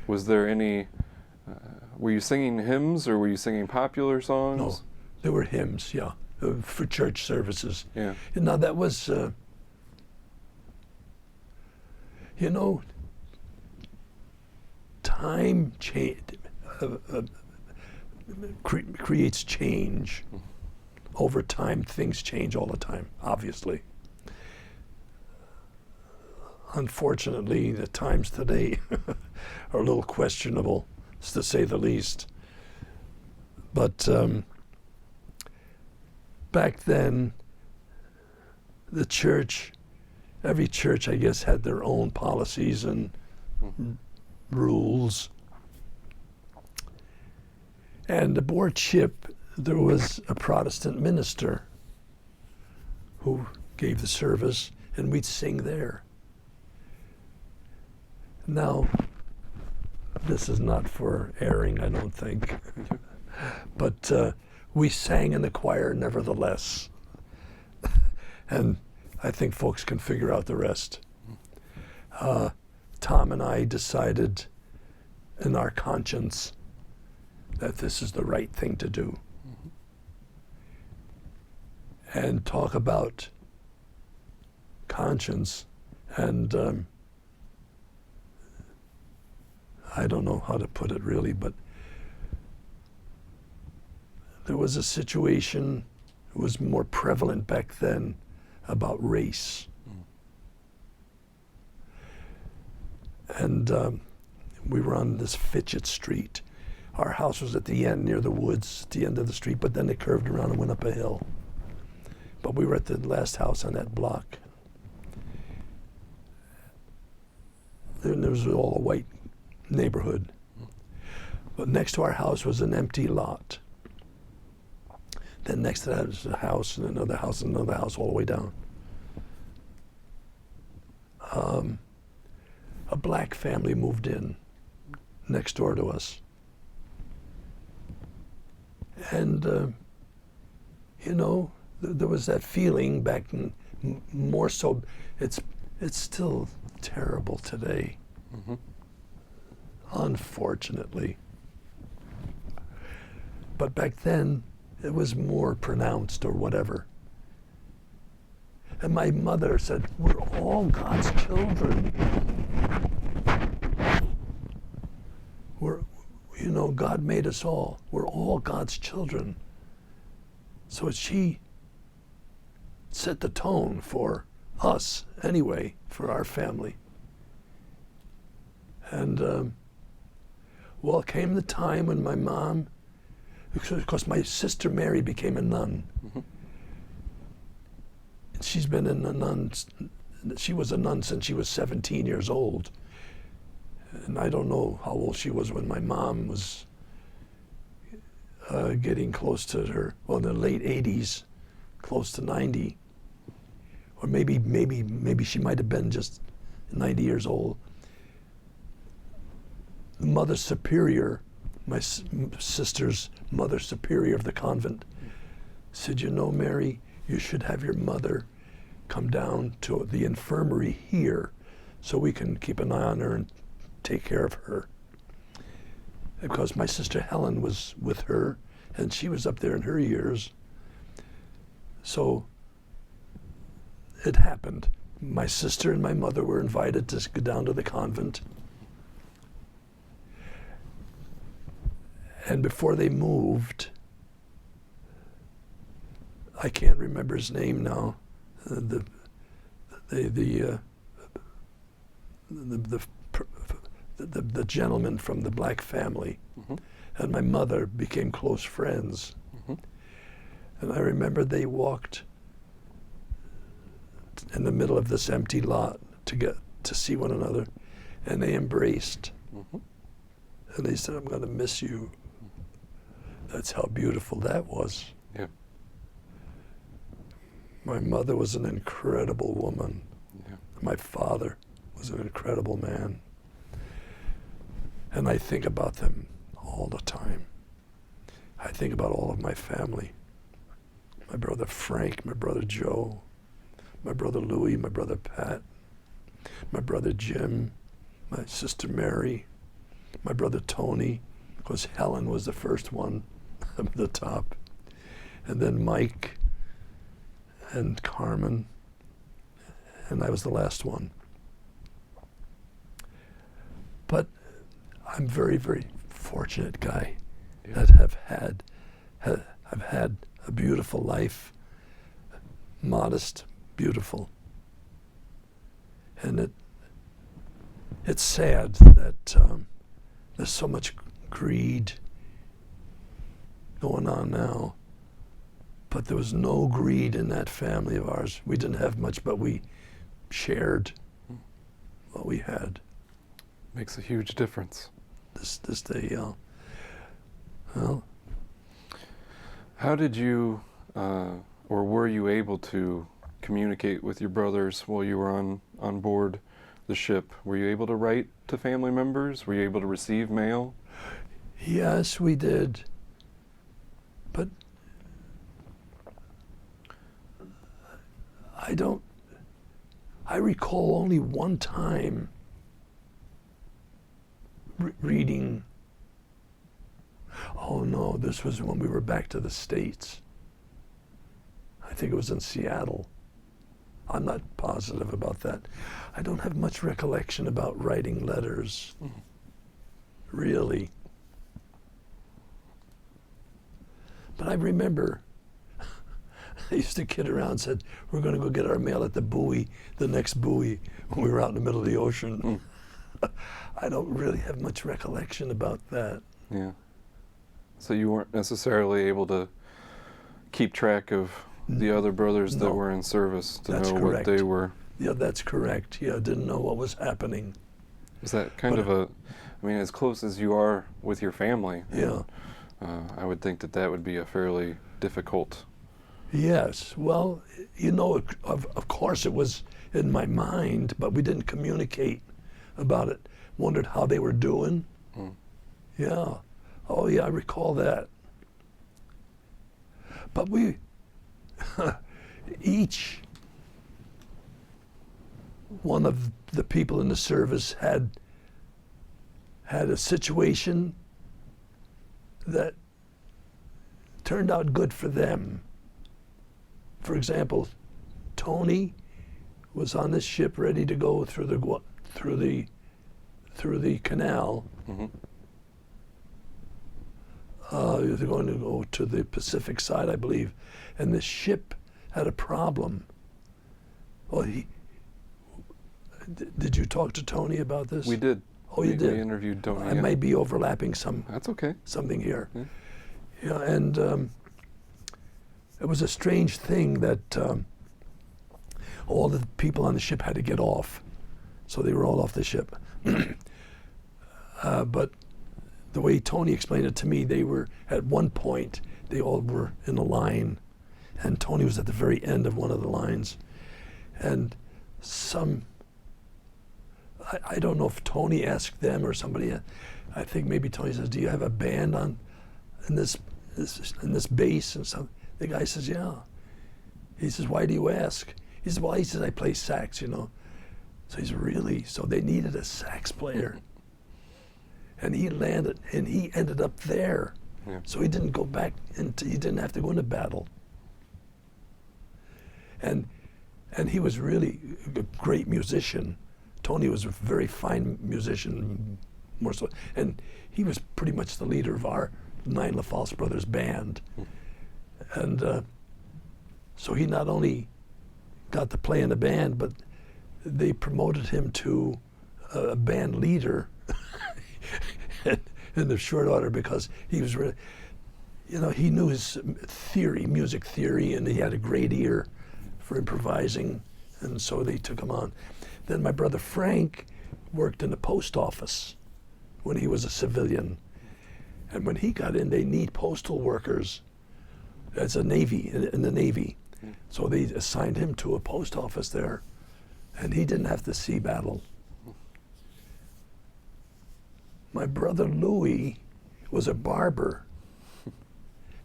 Was there any? Were you singing hymns or were you singing popular songs? No, there were hymns, yeah, for church services. Yeah. Now that was, time creates change. Over time, things change all the time, obviously. Unfortunately, the times today are a little questionable, to say the least. But back then, the church, every church, I guess, had their own policies and rules. And aboard ship, there was a Protestant minister who gave the service, and we'd sing there. Now, this is not for airing, I don't think, but we sang in the choir nevertheless. And I think folks can figure out the rest. Tom and I decided in our conscience that this is the right thing to do. And talk about conscience, and I don't know how to put it really, but there was a situation, it was more prevalent back then, about race. And we were on this Fitchett Street. Our house was at the end near the woods, at the end of the street, but then it curved around and went up a hill. But we were at the last house on that block. And there was all a white neighborhood. But next to our house was an empty lot. Then next to that was a house and another house and another house all the way down. A black family moved in next door to us. And, there was that feeling back in, more so, it's still terrible today, unfortunately. But back then, it was more pronounced or whatever. And my mother said, we're all God's children. God made us all. We're all God's children. So she set the tone for us, anyway, for our family. And, came the time when my mom, because my sister Mary became a nun. And she's been she was a nun since she was 17 years old. And I don't know how old she was when my mom was getting close to her, in the late 80s, close to 90. Or maybe she might have been just 90 years old. The Mother Superior, my sister's Mother Superior of the convent, said, Mary, you should have your mother come down to the infirmary here so we can keep an eye on her and take care of her. Because my sister Helen was with her, and she was up there in her years. So it happened. My sister and my mother were invited to go down to the convent. And before they moved, I can't remember his name now. The gentleman from the black family, and my mother became close friends. And I remember they walked in the middle of this empty lot to get to see one another, and they embraced. And they said, "I'm going to miss you." That's how beautiful that was. Yeah. My mother was an incredible woman. Yeah. My father was an incredible man. And I think about them all the time. I think about all of my family. My brother Frank, my brother Joe, my brother Louis, my brother Pat, my brother Jim, my sister Mary, my brother Tony, because Helen was the first one at the top, and then Mike and Carmen, and I was the last one. But I'm very, very fortunate guy that I've had a beautiful life, modest, beautiful. And it's sad that there's so much greed going on now, but there was no greed in that family of ours. We didn't have much, but we shared what we had. Makes a huge difference. This day, well. How did you, or were you able to communicate with your brothers while you were on board the ship? Were you able to write to family members? Were you able to receive mail? Yes, we did. But I recall only one time reading. Oh no, this was when we were back to the States. I think it was in Seattle. I'm not positive about that. I don't have much recollection about writing letters, really. But I remember I used to kid around and said, we're going to go get our mail at the buoy, the next buoy, when we were out in the middle of the ocean. I don't really have much recollection about that. Yeah. So you weren't necessarily able to keep track of the other brothers that were in service to know what they were. Yeah, that's correct. Yeah, I didn't know what was happening. Is that kind of I mean, as close as you are with your family? Yeah. I would think that would be a fairly difficult. Yes. Well, you know, of course it was in my mind, but we didn't communicate about it. Wondered how they were doing. Yeah. Oh, yeah, I recall that. But we, each one of the people in the service had a situation that turned out good for them. For example, Tony was on this ship ready to go through the canal. They're going to go to the Pacific side, I believe, and the ship had a problem. Well, did you talk to Tony about this? We did. Oh, you did? We interviewed Tony. I may be overlapping That's okay. Something here. Yeah. Yeah, and it was a strange thing that all the people on the ship had to get off, so they were all off the ship. But the way Tony explained it to me, they were, at one point, they all were in a line, and Tony was at the very end of one of the lines. And I don't know if Tony asked them or somebody, I think maybe Tony says, do you have a band in this bass? And so the guy says, yeah. He says, why do you ask? He says, well, I play sax, you know. So he's really, so they needed a sax player. And he landed, and he ended up there. Yeah. So he didn't go back he didn't have to go into battle. And he was really a great musician. Tony was a very fine musician, more so. And he was pretty much the leader of our Nine LaFalce Brothers Band. And so he not only got to play in the band, but they promoted him to a band leader in the short order, because he was really, he knew his music theory, and he had a great ear for improvising, and so they took him on. Then my brother Frank worked in the post office when he was a civilian. And when he got in, they need postal workers as in the Navy. So they assigned him to a post office there, and he didn't have to see battle. My brother Louis was a barber,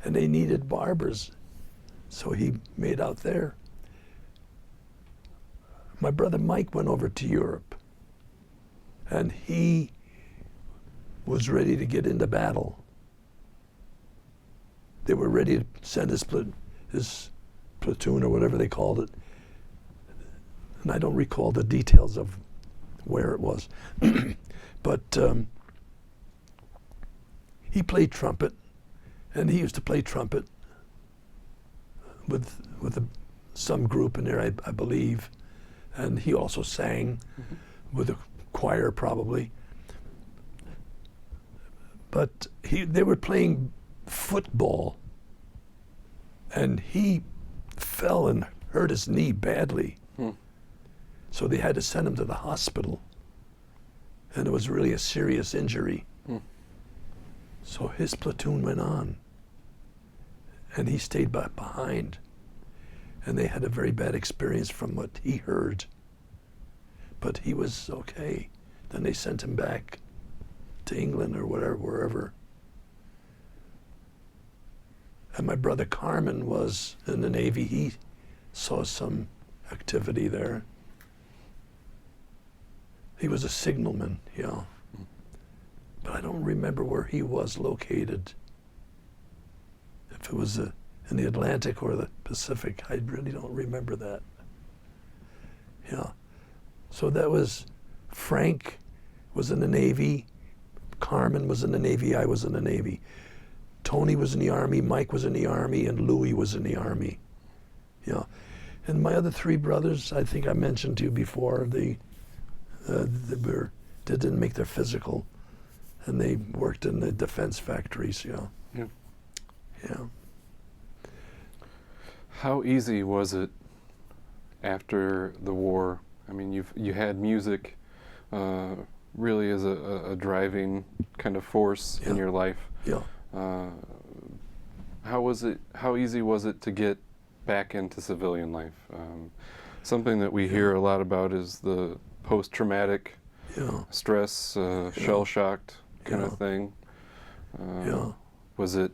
and they needed barbers, so he made out there. My brother Mike went over to Europe, and he was ready to get into battle. They were ready to send his platoon, or whatever they called it. And I don't recall the details of where it was. But he played trumpet, and he used to play trumpet with some group in there, I believe. And he also sang with a choir, probably. But they were playing football, and he fell and hurt his knee badly. So they had to send him to the hospital, and it was really a serious injury. So his platoon went on, and he stayed behind, and they had a very bad experience from what he heard. But he was okay. Then they sent him back to England or wherever. And my brother Carmen was in the Navy. He saw some activity there. He was a signalman, but I don't remember where he was located. If it was in the Atlantic or the Pacific, I really don't remember that. So that was, Frank was in the Navy, Carmen was in the Navy, I was in the Navy. Tony was in the Army, Mike was in the Army, and Louis was in the Army. And my other three brothers, I think I mentioned to you before, they didn't make their physical, and they worked in the defense factories. Yeah. How easy was it after the war? I mean, you had music really as a driving kind of force in your life. How easy was it to get back into civilian life? Something that we hear a lot about is the post-traumatic stress, shell-shocked kind of thing. Was it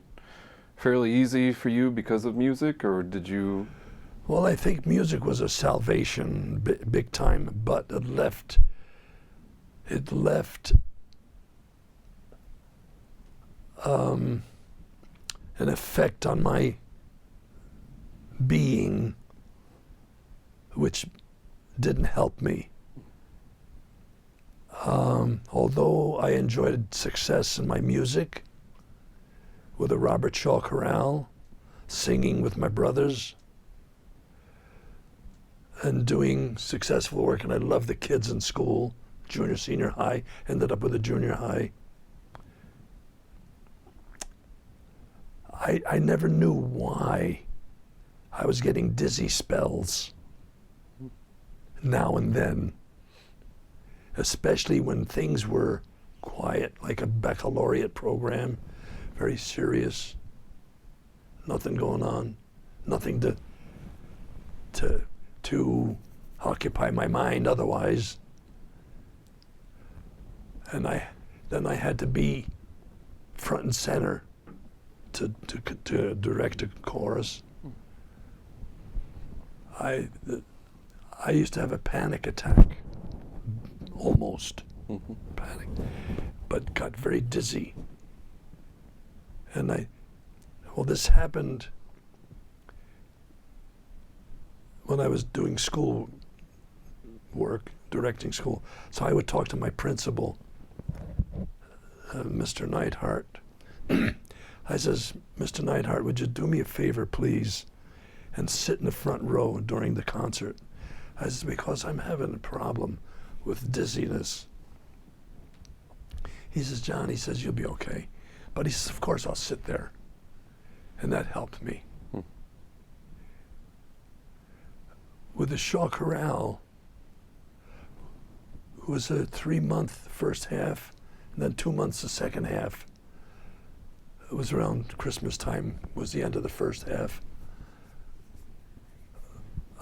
fairly easy for you because of music, or did you? Well, I think music was a salvation, big time, but it left an effect on my being which didn't help me. Although I enjoyed success in my music with the Robert Shaw Chorale, singing with my brothers, and doing successful work, and I loved the kids in school, junior, senior high, ended up with a junior high. I never knew why I was getting dizzy spells now and then, especially when things were quiet, like a baccalaureate program, very serious, nothing going on, nothing to occupy my mind otherwise. And then I had to be front and center to direct a chorus. I used to have a panic attack, almost panic, but got very dizzy. And this happened when I was doing school work, directing school. So I would talk to my principal, Mr. Neidhart. I says, Mr. Neidhart, would you do me a favor, please, and sit in the front row during the concert? I says, because I'm having a problem with dizziness. He says, John, he says, you'll be okay. But he says, of course, I'll sit there. And that helped me. With the Shaw Chorale, it was a 3-month first half, and then 2 months the second half. It was around Christmas time, was the end of the first half.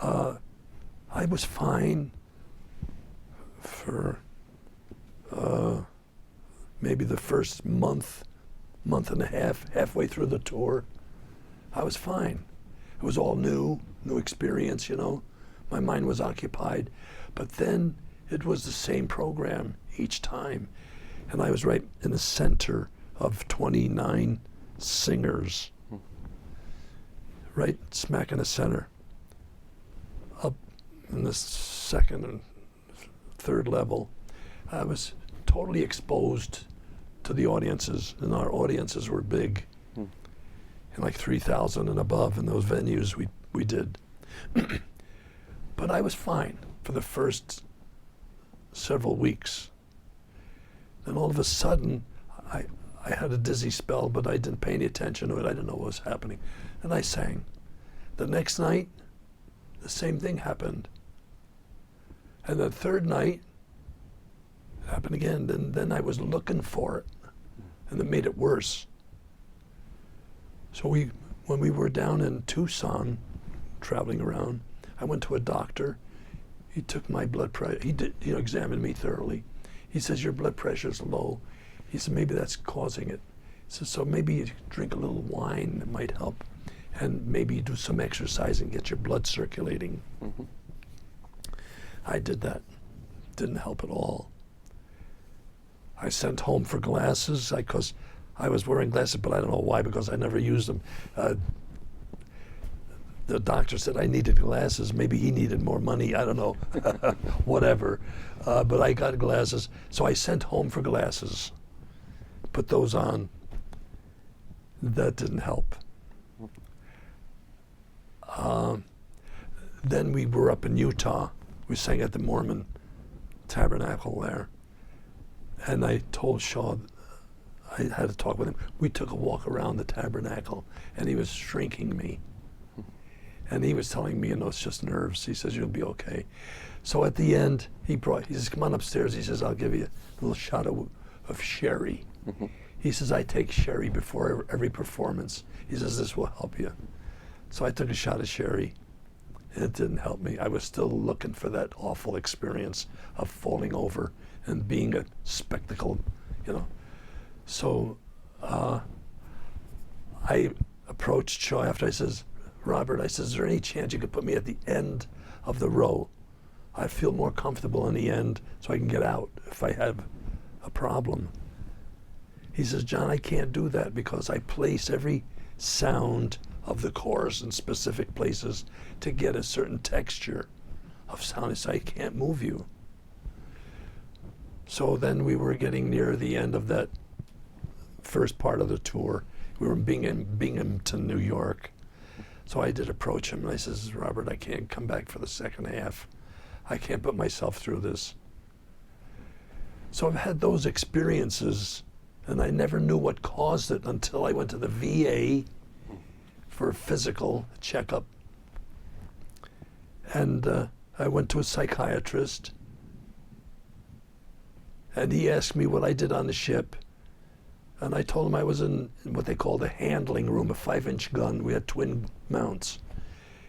I was fine for maybe the first month and a half, halfway through the tour. I was fine. It was all new experience, you know. My mind was occupied. But then it was the same program each time. And I was right in the center of 29 singers, right smack in the center, up in the second and third level. I was totally exposed to the audiences, and our audiences were big, and like 3,000 and above in those venues we did. But I was fine for the first several weeks. Then all of a sudden, I had a dizzy spell, but I didn't pay any attention to it. I didn't know what was happening. And I sang. The next night, the same thing happened. And the third night, it happened again. Then I was looking for it, and it made it worse. So when we were down in Tucson, traveling around, I went to a doctor. He took my blood pressure. He examined me thoroughly. He says, your blood pressure's low. He said, maybe that's causing it. He says, so maybe you drink a little wine, that might help. And maybe you do some exercise and get your blood circulating. I did that. Didn't help at all. I sent home for glasses because I was wearing glasses, but I don't know why, because I never used them. The doctor said I needed glasses. Maybe he needed more money. I don't know. Whatever. But I got glasses. So I sent home for glasses. Put those on. That didn't help. Then we were up in Utah. We sang at the Mormon Tabernacle there. And I told Shaw, I had to talk with him. We took a walk around the tabernacle, and he was shrinking me. And he was telling me, it's just nerves. He says, you'll be okay. So at the end, he says, come on upstairs. He says, I'll give you a little shot of sherry. He says, I take sherry before every performance. He says, this will help you. So I took a shot of sherry, and it didn't help me. I was still looking for that awful experience of falling over and being a spectacle, So I approached Shaw after. I says, Robert, I says, is there any chance you could put me at the end of the row? I feel more comfortable in the end so I can get out if I have a problem. He says, John, I can't do that because I place every sound of the chorus in specific places to get a certain texture of sound. So I can't move you. So then we were getting near the end of that first part of the tour. We were in Binghamton, New York. So I did approach him, and I says, Robert, I can't come back for the second half. I can't put myself through this. So I've had those experiences, and I never knew what caused it until I went to the VA for a physical checkup. And I went to a psychiatrist, and he asked me what I did on the ship. And I told him I was in what they called a handling room, a 5-inch gun. We had twin mounts.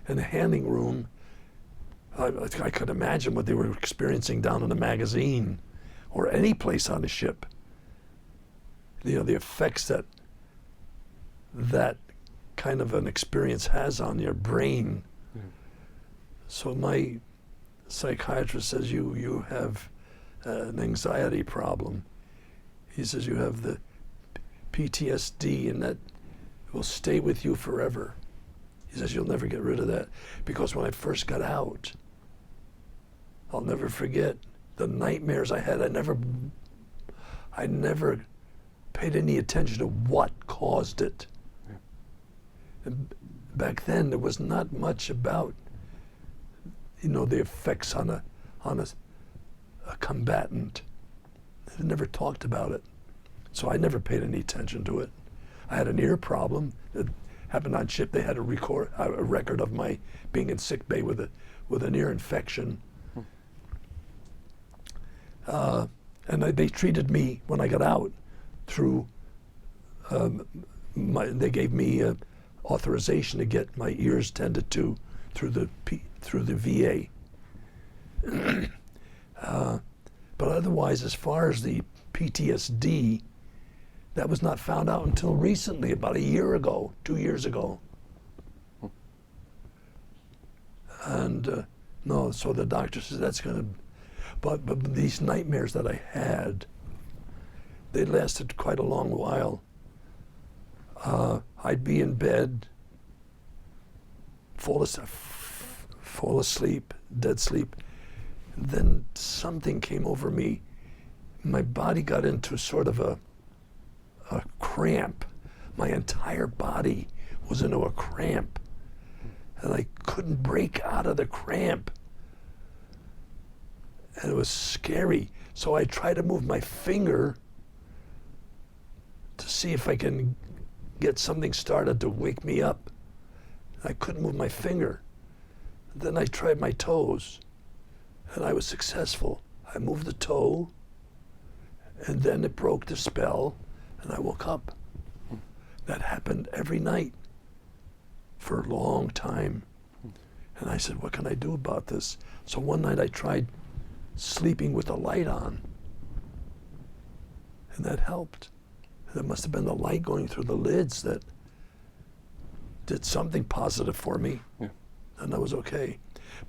In the handling room, I could imagine what they were experiencing down in the magazine or any place on the ship. The effects that kind of an experience has on your brain. Yeah. So my psychiatrist says, you have an anxiety problem. He says you have the PTSD, and that will stay with you forever. He says you'll never get rid of that. Because when I first got out, I'll never forget the nightmares I had. I never paid any attention to what caused it. Yeah. And back then, there was not much about, the effects on a combatant. They never talked about it. So I never paid any attention to it. I had an ear problem that happened on ship. They had a record of my being in sick bay with an ear infection. And they treated me when I got out through, they gave me authorization to get my ears tended to through the VA. But otherwise, as far as the PTSD, that was not found out until recently, about a year ago, 2 years ago. And no, so the doctor says that's going to, but these nightmares that I had, they lasted quite a long while. I'd be in bed, fall asleep, dead sleep. Then something came over me. My body got into sort of a cramp. My entire body was into a cramp. And I couldn't break out of the cramp. And it was scary. So I tried to move my finger to see if I can get something started to wake me up. I couldn't move my finger. Then I tried my toes, and I was successful. I moved the toe, and then it broke the spell, and I woke up. That happened every night for a long time. And I said, what can I do about this? So one night I tried sleeping with the light on, and that helped. That must have been the light going through the lids that did something positive for me, Yeah. and I was okay.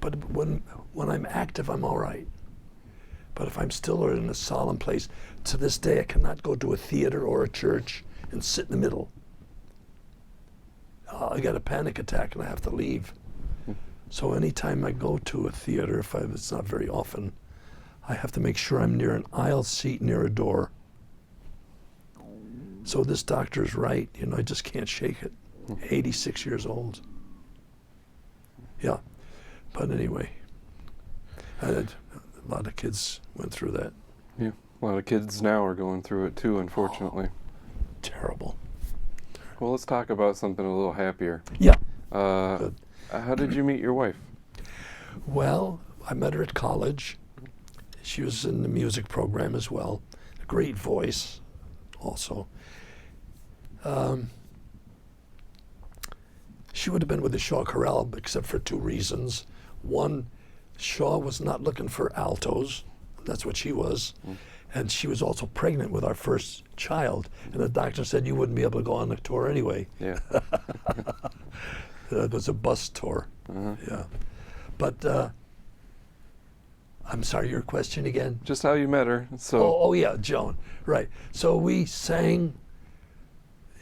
But when I'm active, I'm all right. But if I'm still in a solemn place, to this day, I cannot go to a theater or a church and sit in the middle. I get a panic attack and I have to leave. So anytime I go to a theater, it's not very often, I have to make sure I'm near an aisle seat near a door. So this doctor is right, I just can't shake it. 86 years old. Yeah, but anyway, a lot of kids went through that. Yeah, a lot of kids now are going through it too, unfortunately. Terrible. Well, let's talk about something a little happier. Yeah. How did you meet your wife? Well, I met her at college. She was in the music program as well. A great voice also. She would have been with the Shaw Chorale except for two reasons. One, Shaw was not looking for altos. That's what she was. And she was also pregnant with our first child. And the doctor said you wouldn't be able to go on the tour anyway. Yeah. It was a bus tour. Yeah. But I'm sorry, your question again? Just how you met her. So. Oh yeah, Joan. Right. So we sang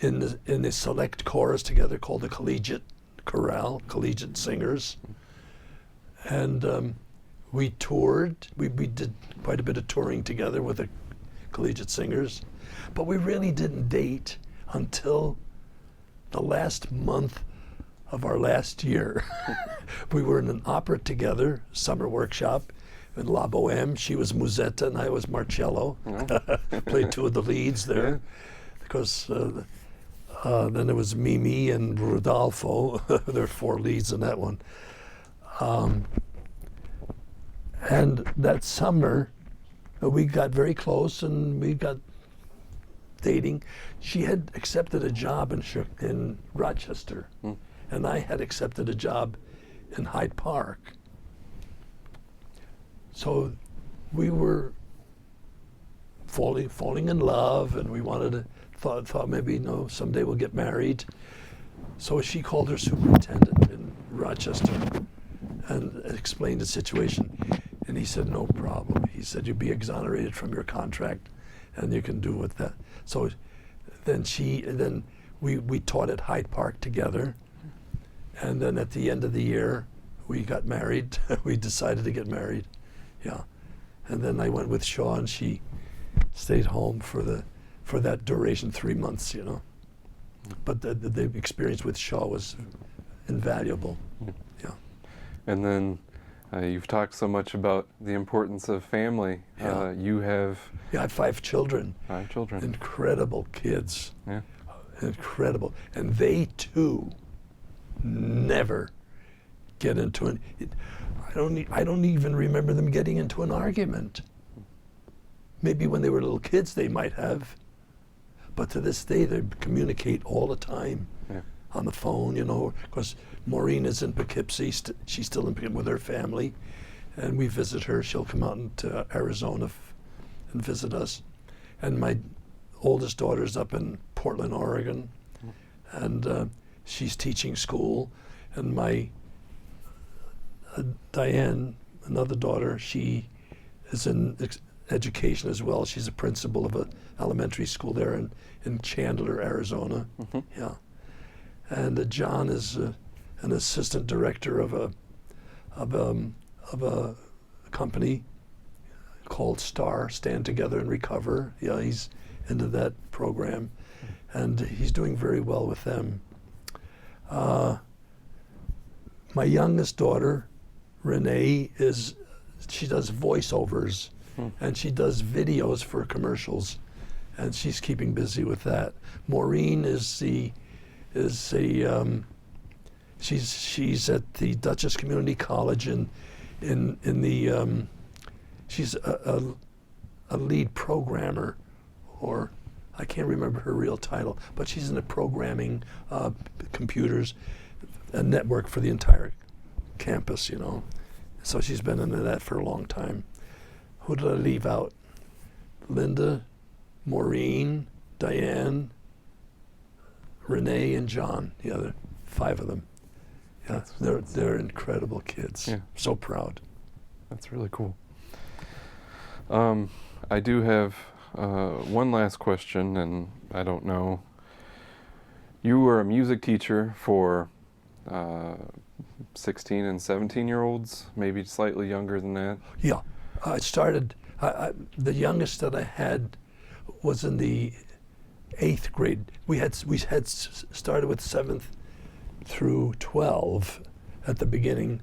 in the select chorus together called the Collegiate Chorale, Collegiate Singers. And we toured. We did quite a bit of touring together with the Collegiate Singers. But we really didn't date until the last month of our last year. We were in an opera together, summer workshop in La Boheme. She was Musetta and I was Marcello. Played two of the leads there. Yeah. Because then there was Mimi and Rodolfo. There were four leads in that one. And that summer, we got very close and we got dating. She had accepted a job in Rochester, and I had accepted a job in Hyde Park. So we were falling in love, and we wanted to thought maybe someday we'll get married. So she called her superintendent in Rochester and explained the situation. And he said, no problem. He said, you'll be exonerated from your contract and you can do with that. So then we taught at Hyde Park together. And then at the end of the year, we got married. We decided to get married. Yeah. And then I went with Shaw and she stayed home for the for that duration, 3 months, you know. But the experience with Shaw was invaluable. Yeah. And then you've talked so much about the importance of family. Yeah. You have Yeah, I have 5 children. 5 children. Incredible kids. Yeah. Incredible. And they too never get into an. I don't even remember them getting into an argument. Maybe when they were little kids they might have, but to this day they communicate all the time. Yeah. On the phone, you know. Of course, Maureen is in Poughkeepsie. She's still in Poughkeepsie with her family, and we visit her. She'll come out into Arizona and visit us. And my oldest daughter's up in Portland, Oregon, and she's teaching school. And my Diane, another daughter, she is in education as well. She's a principal of an elementary school there in Chandler, Arizona. Mm-hmm. Yeah. And John is an assistant director of a company called Stand Together and Recover. Yeah, he's into that program, and he's doing very well with them. My youngest daughter, Renee, she does voiceovers, and she does videos for commercials, and she's keeping busy with that. Maureen she's at the Dutchess Community College she's a lead programmer, or I can't remember her real title, but she's in the programming computers, a network for the entire campus, you know. So she's been into that for a long time. Who did I leave out? Linda, Maureen, Diane, Renee, and John, the other 5 of them. Yeah, they're incredible kids. Yeah. So proud. That's really cool. I do have one last question, and I don't know. You were a music teacher for 16 and 17-year-olds, maybe slightly younger than that. Yeah, I started. The youngest that I had was in the 8th grade. We had started with 7th through 12 at the beginning,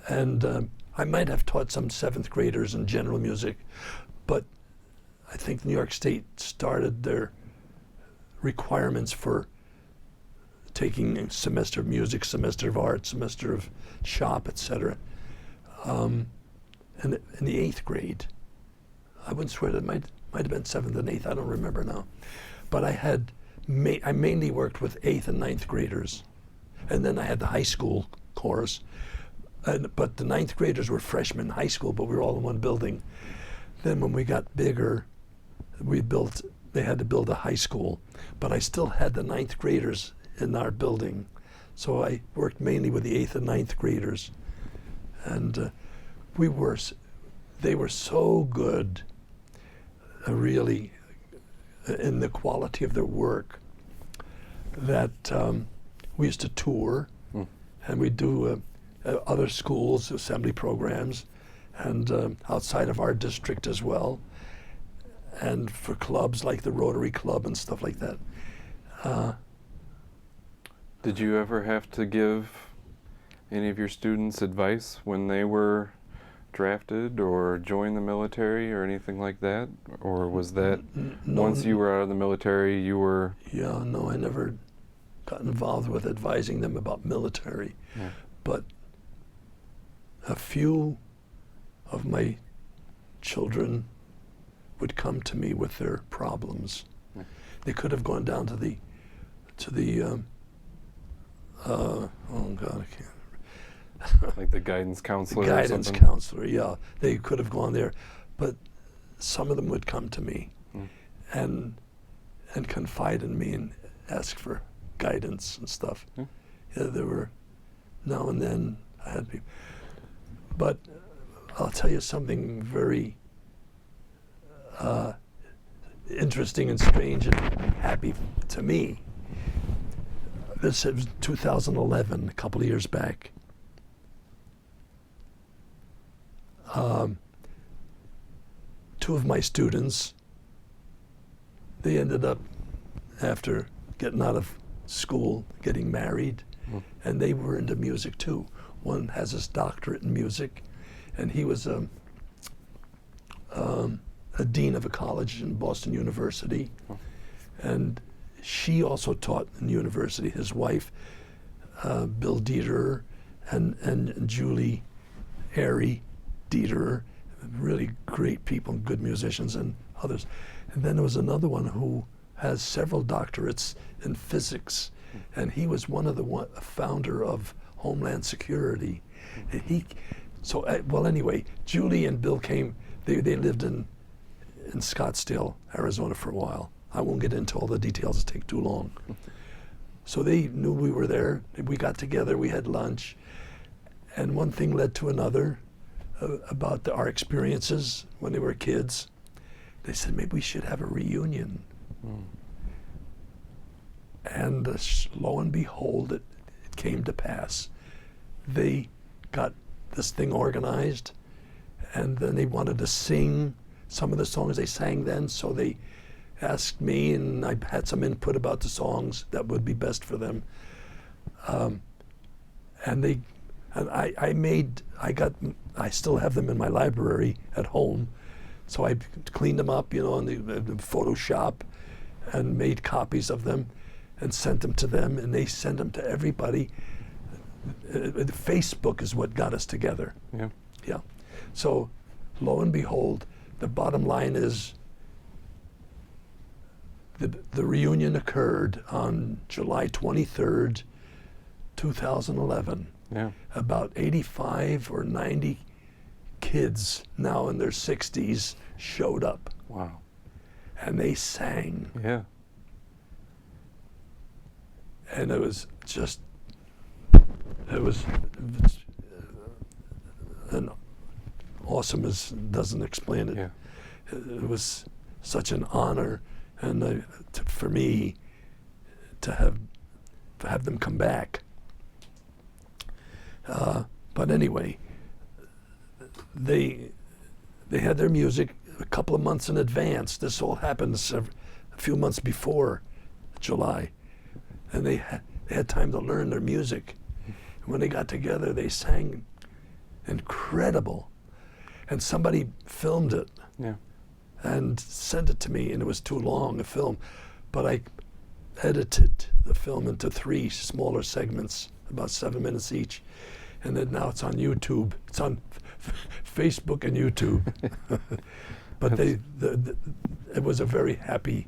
and I might have taught some 7th graders in general music, but I think New York State started their requirements for taking a semester of music, semester of art, semester of shop, etc. In the 8th grade. I wouldn't swear that it might have been 7th and 8th, I don't remember now. But I mainly worked with 8th and 9th graders. And then I had the high school chorus. But the 9th graders were freshmen in high school, but we were all in one building. Then when we got bigger, they had to build a high school. But I still had the 9th graders in our building. So I worked mainly with the 8th and 9th graders. And they were so good, really, in the quality of their work, that we used to tour, and we'd do other schools, assembly programs, and outside of our district as well, and for clubs like the Rotary Club and stuff like that. Did you ever have to give any of your students advice when they were drafted or joined the military or anything like that? Or was that No, once you were out of the military, you were... Yeah, no, I never got involved with advising them about military. Yeah. But a few of my children would come to me with their problems. Yeah. They could have gone down to the oh God, I can't. Like the guidance counselor The or guidance something? counselor, yeah. They could have gone there, but some of them would come to me and confide in me and ask for guidance and stuff. Yeah, there were now and then I had people. But I'll tell you something very interesting and strange and happy to me. This was 2011, a couple of years back. Two of my students they ended up, after getting out of school, getting married, and they were into music too. One has his doctorate in music, and he was a dean of a college in Boston University, and she also taught in university. His wife, Bill Dieterer, and Julie Airy Dieterer, really great people, good musicians, and others. And then there was another one who has several doctorates in physics, and he was one of the founder of Homeland Security. And well, anyway, Julie and Bill came. They lived in Scottsdale, Arizona, for a while. I won't get into all the details; it'll take too long. So they knew we were there. We got together. We had lunch, and one thing led to another about our experiences when they were kids. They said maybe we should have a reunion. And lo and behold, it came to pass. They got this thing organized, and then they wanted to sing some of the songs they sang then, so they asked me, and I had some input about the songs that would be best for them. I still have them in my library at home, so I cleaned them up, in the Photoshop, and made copies of them, and sent them to them, and they sent them to everybody. Facebook is what got us together. Yeah. Yeah. So, lo and behold, the bottom line is the reunion occurred on July 23rd, 2011. Yeah. About 85 or 90 kids, now in their 60s, showed up. Wow. And they sang. Yeah. And it was an awesome as doesn't explain it. Yeah. It was such an honor, and for me to have them come back. But anyway, they had their music a couple of months in advance. This all happened a few months before July, and they had time to learn their music. And when they got together, they sang incredible, and somebody filmed it. Yeah. And sent it to me, and it was too long a film, but I edited the film into 3 smaller segments, about 7 minutes each, and then now it's on YouTube. It's on Facebook and YouTube. But it was a very happy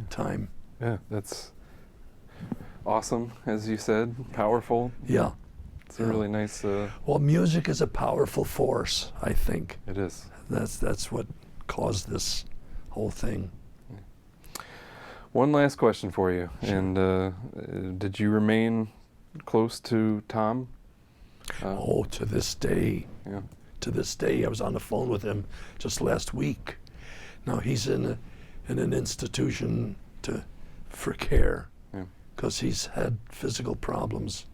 time. Yeah, that's awesome, as you said, powerful. Yeah. It's a really nice. Well, music is a powerful force, I think. It is. That's what caused this whole thing. One last question for you. Sure. And did you remain close to Tom? To this day. Yeah. To this day, I was on the phone with him just last week. Now he's in an institution for care, because he's had physical problems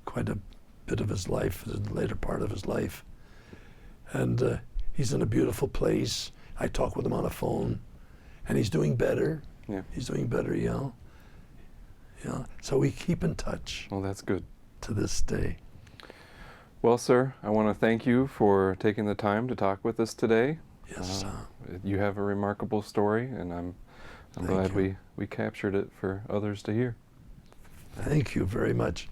quite a bit of his life, the later part of his life, and he's in a beautiful place. I talk with him on the phone, and he's doing better. Yeah. He's doing better, yeah. So we keep in touch. Well, that's good. To this day. Well, sir, I want to thank you for taking the time to talk with us today. Yes. You have a remarkable story, and I'm glad we captured it for others to hear. Thank you very much.